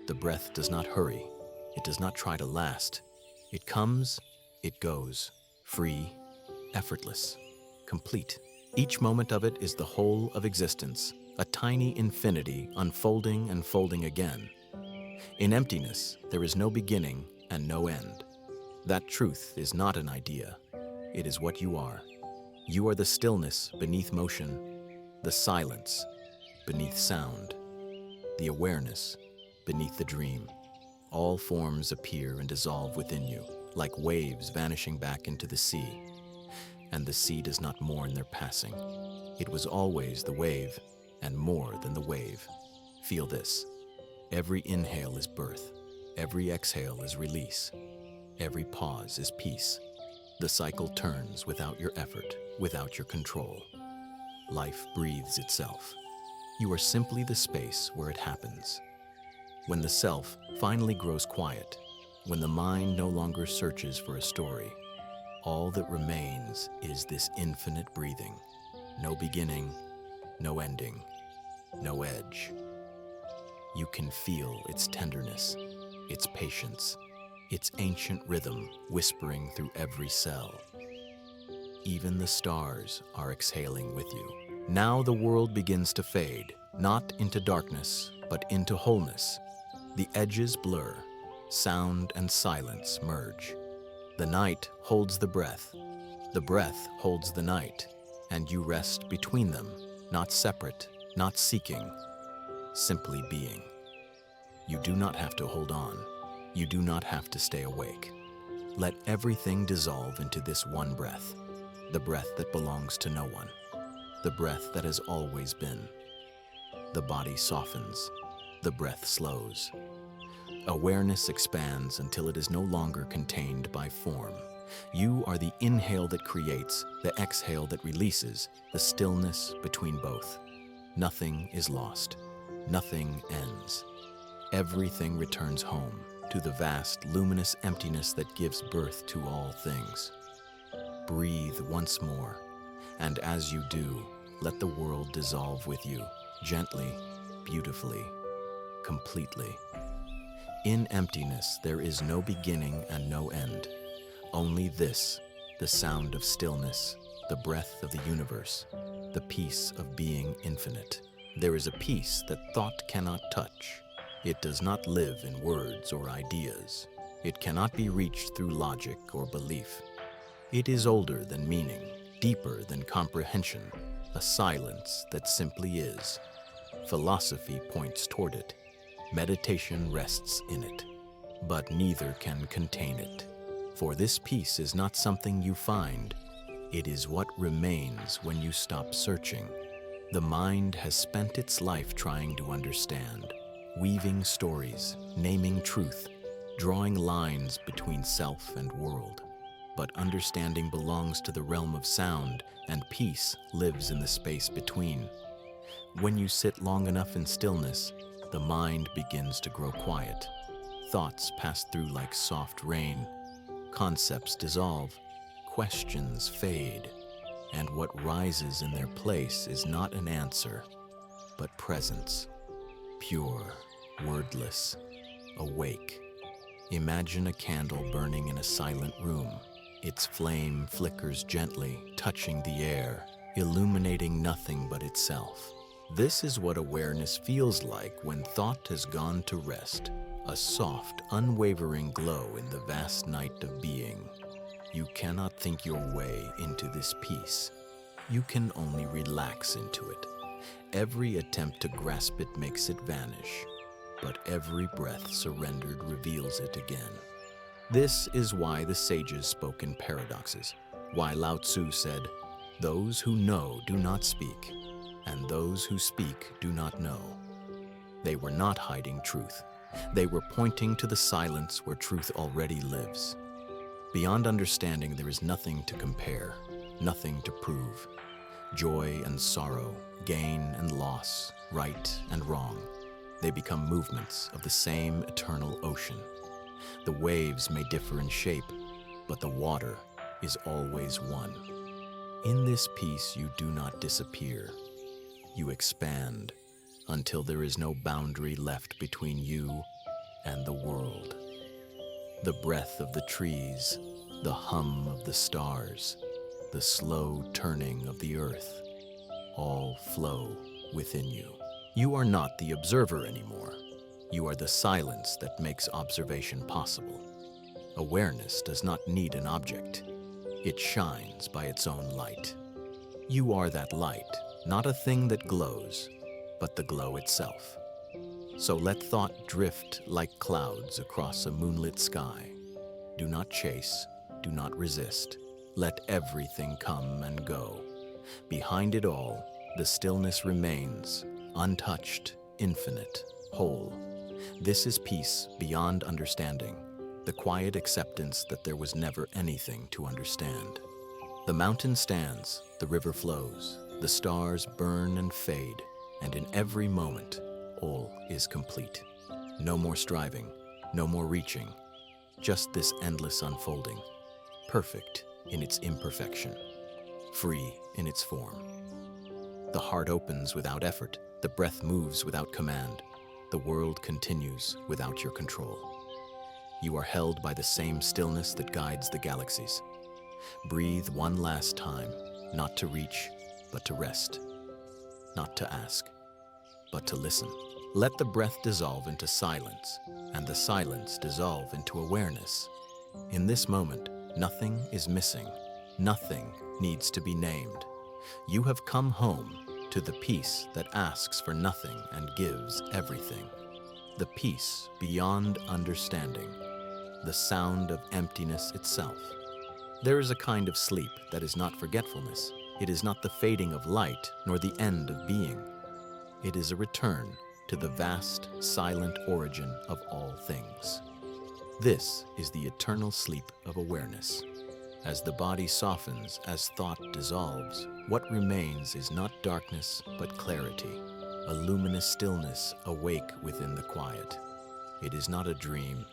[SPEAKER 1] The breath does not hurry. It does not try to last. It comes, it goes, free, effortless, complete. Each moment of it is the whole of existence, a tiny infinity unfolding and folding again. In emptiness, there is no beginning and no end. That truth is not an idea. It is what you are. You are the stillness beneath motion, the silence beneath sound, the awareness beneath the dream. All forms appear and dissolve within you, like waves vanishing back into the sea. And the sea does not mourn their passing. It was always the wave, and more than the wave. Feel this. Every inhale is birth. Every exhale is release. Every pause is peace. The cycle turns without your effort, without your control. Life breathes itself. You are simply the space where it happens. When the self finally grows quiet, when the mind no longer searches for a story, all that remains is this infinite breathing. No beginning, no ending, no edge. You can feel its tenderness, its patience, its ancient rhythm whispering through every cell. Even the stars are exhaling with you. Now the world begins to fade, not into darkness, but into wholeness. The edges blur, sound and silence merge. The night holds the breath holds the night, and you rest between them, not separate, not seeking, simply being. You do not have to hold on. You do not have to stay awake. Let everything dissolve into this one breath, the breath that belongs to no one, the breath that has always been. The body softens, the breath slows. Awareness expands until it is no longer contained by form. You are the inhale that creates, the exhale that releases, the stillness between both. Nothing is lost. Nothing ends. Everything returns home to the vast, luminous emptiness that gives birth to all things. Breathe once more, and as you do, let the world dissolve with you, gently, beautifully, completely. In emptiness, there is no beginning and no end. Only this, the sound of stillness, the breath of the universe, the peace of being infinite. There is a peace that thought cannot touch. It does not live in words or ideas. It cannot be reached through logic or belief. It is older than meaning, deeper than comprehension, a silence that simply is. Philosophy points toward it. Meditation rests in it. But neither can contain it. For this peace is not something you find. It is what remains when you stop searching. The mind has spent its life trying to understand, weaving stories, naming truth, drawing lines between self and world. But understanding belongs to the realm of sound, and peace lives in the space between. When you sit long enough in stillness, the mind begins to grow quiet. Thoughts pass through like soft rain. Concepts dissolve. Questions fade. And what rises in their place is not an answer, but presence. Pure, wordless, awake. Imagine a candle burning in a silent room. Its flame flickers gently, touching the air, illuminating nothing but itself. This is what awareness feels like when thought has gone to rest, a soft, unwavering glow in the vast night of being. You cannot think your way into this peace. You can only relax into it. Every attempt to grasp it makes it vanish, but every breath surrendered reveals it again. This is why the sages spoke in paradoxes, why Lao Tzu said, "Those who know do not speak, and those who speak do not know." They were not hiding truth. They were pointing to the silence where truth already lives. Beyond understanding, there is nothing to compare, nothing to prove. Joy and sorrow, gain and loss, right and wrong, they become movements of the same eternal ocean. The waves may differ in shape, but the water is always one. In this peace, you do not disappear. You expand until there is no boundary left between you and the world. The breath of the trees, the hum of the stars, the slow turning of the earth, all flow within you. You are not the observer anymore. You are the silence that makes observation possible. Awareness does not need an object. It shines by its own light. You are that light, not a thing that glows, but the glow itself. So let thought drift like clouds across a moonlit sky. Do not chase, do not resist. Let everything come and go. Behind it all, the stillness remains, untouched, infinite, whole. This is peace beyond understanding, the quiet acceptance that there was never anything to understand. The mountain stands, the river flows, the stars burn and fade, and in every moment, all is complete. No more striving, no more reaching, just this endless unfolding, perfect in its imperfection, free in its form. The heart opens without effort, the breath moves without command, the world continues without your control. You are held by the same stillness that guides the galaxies. Breathe one last time, not to reach, but to rest. Not to ask, but to listen. Let the breath dissolve into silence, and the silence dissolve into awareness. In this moment, nothing is missing. Nothing needs to be named. You have come home to the peace that asks for nothing and gives everything. The peace beyond understanding. The sound of emptiness itself. There is a kind of sleep that is not forgetfulness. It is not the fading of light, nor the end of being. It is a return to the vast, silent origin of all things. This is the eternal sleep of awareness. As the body softens, as thought dissolves, what remains is not darkness, but clarity, a luminous stillness awake within the quiet. It is not a dream,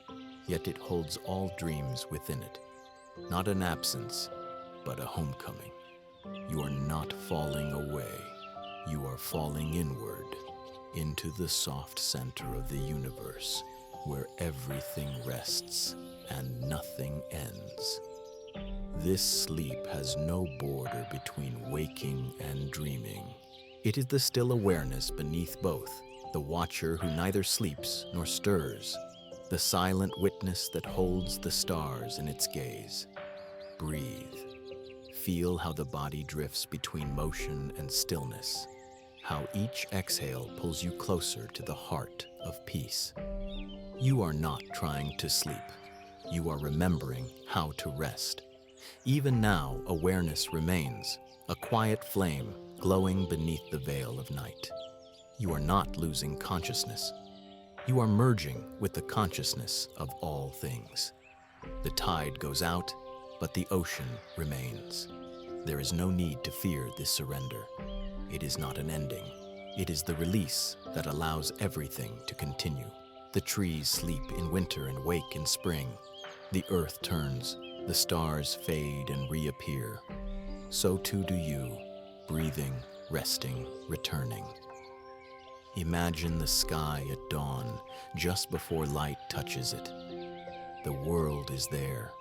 [SPEAKER 1] yet it holds all dreams within it. Not an absence, but a homecoming. You are not falling away. You are falling inward, into the soft center of the universe, where everything rests and nothing ends. This sleep has no border between waking and dreaming. It is the still awareness beneath both, the watcher who neither sleeps nor stirs, the silent witness that holds the stars in its gaze. Breathe. Feel how the body drifts between motion and stillness, how each exhale pulls you closer to the heart of peace. You are not trying to sleep. You are remembering how to rest. Even now, awareness remains, a quiet flame glowing beneath the veil of night. You are not losing consciousness. You are merging with the consciousness of all things. The tide goes out, but the ocean remains. There is no need to fear this surrender. It is not an ending. It is the release that allows everything to continue. The trees sleep in winter and wake in spring. The earth turns, the stars fade and reappear. So too do you, breathing, resting, returning. Imagine the sky at dawn, just before light touches it. The world is there,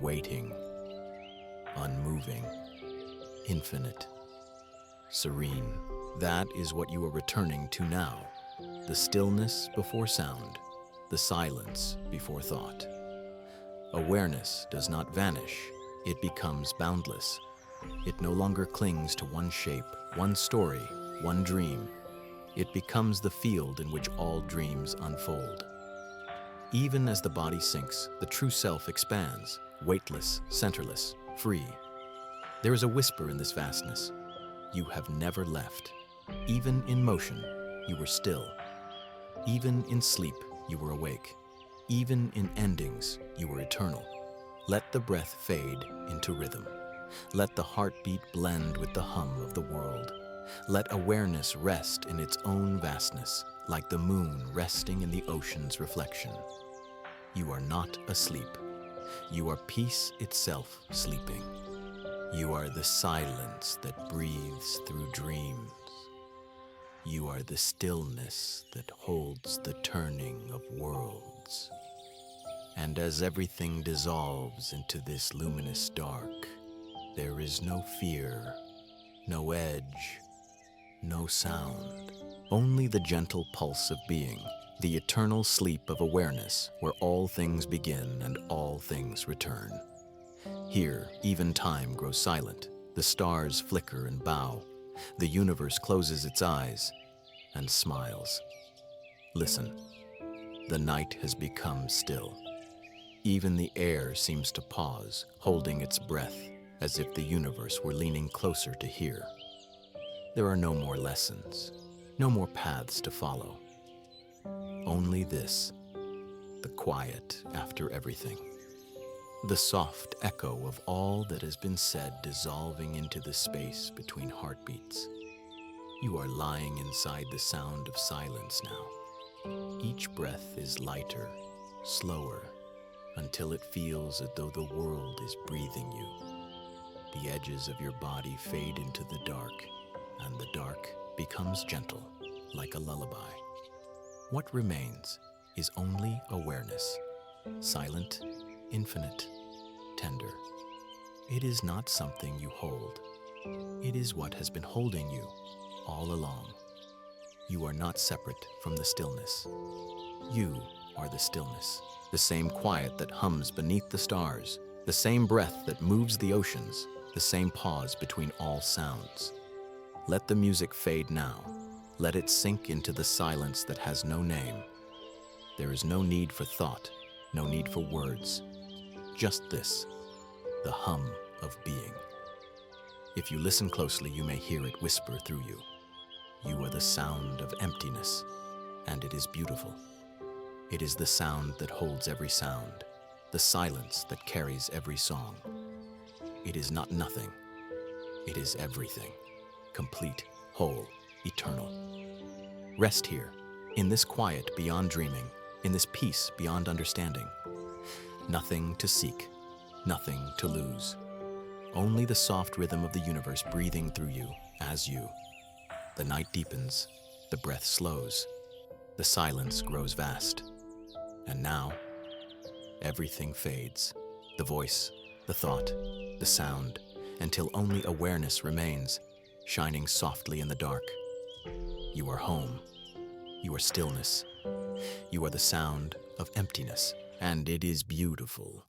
[SPEAKER 1] waiting, unmoving, infinite, serene. That is what you are returning to now. The stillness before sound, the silence before thought. Awareness does not vanish, it becomes boundless. It no longer clings to one shape, one story, one dream. It becomes the field in which all dreams unfold. Even as the body sinks, the true self expands, weightless, centerless, free. There is a whisper in this vastness. You have never left. Even in motion, you were still. Even in sleep, you were awake. Even in endings, you were eternal. Let the breath fade into rhythm. Let the heartbeat blend with the hum of the world. Let awareness rest in its own vastness, like the moon resting in the ocean's reflection. You are not asleep. You are peace itself sleeping. You are the silence that breathes through dreams. You are the stillness that holds the turning of worlds. And as everything dissolves into this luminous dark, there is no fear, no edge, no sound, only the gentle pulse of being, the eternal sleep of awareness where all things begin and all things return. Here, even time grows silent, the stars flicker and bow, the universe closes its eyes and smiles. Listen, the night has become still. Even the air seems to pause, holding its breath, as if the universe were leaning closer to hear. There are no more lessons, no more paths to follow. Only this, the quiet after everything. The soft echo of all that has been said dissolving into the space between heartbeats. You are lying inside the sound of silence now. Each breath is lighter, slower, until it feels as though the world is breathing you. The edges of your body fade into the dark, and the dark becomes gentle, like a lullaby. What remains is only awareness, silent, infinite, tender. It is not something you hold. It is what has been holding you all along. You are not separate from the stillness. You are the stillness, the same quiet that hums beneath the stars, the same breath that moves the oceans, the same pause between all sounds. Let the music fade now. Let it sink into the silence that has no name. There is no need for thought, no need for words. Just this, the hum of being. If you listen closely, you may hear it whisper through you. You are the sound of emptiness, and it is beautiful. It is the sound that holds every sound, the silence that carries every song. It is not nothing. It is everything, complete, whole, eternal. Rest here, in this quiet beyond dreaming, in this peace beyond understanding. Nothing to seek, nothing to lose. Only the soft rhythm of the universe breathing through you, as you. The night deepens, the breath slows, the silence grows vast. And now, everything fades. The voice, the thought, the sound, until only awareness remains, shining softly in the dark. You are home. You are stillness. You are the sound of emptiness, and it is beautiful.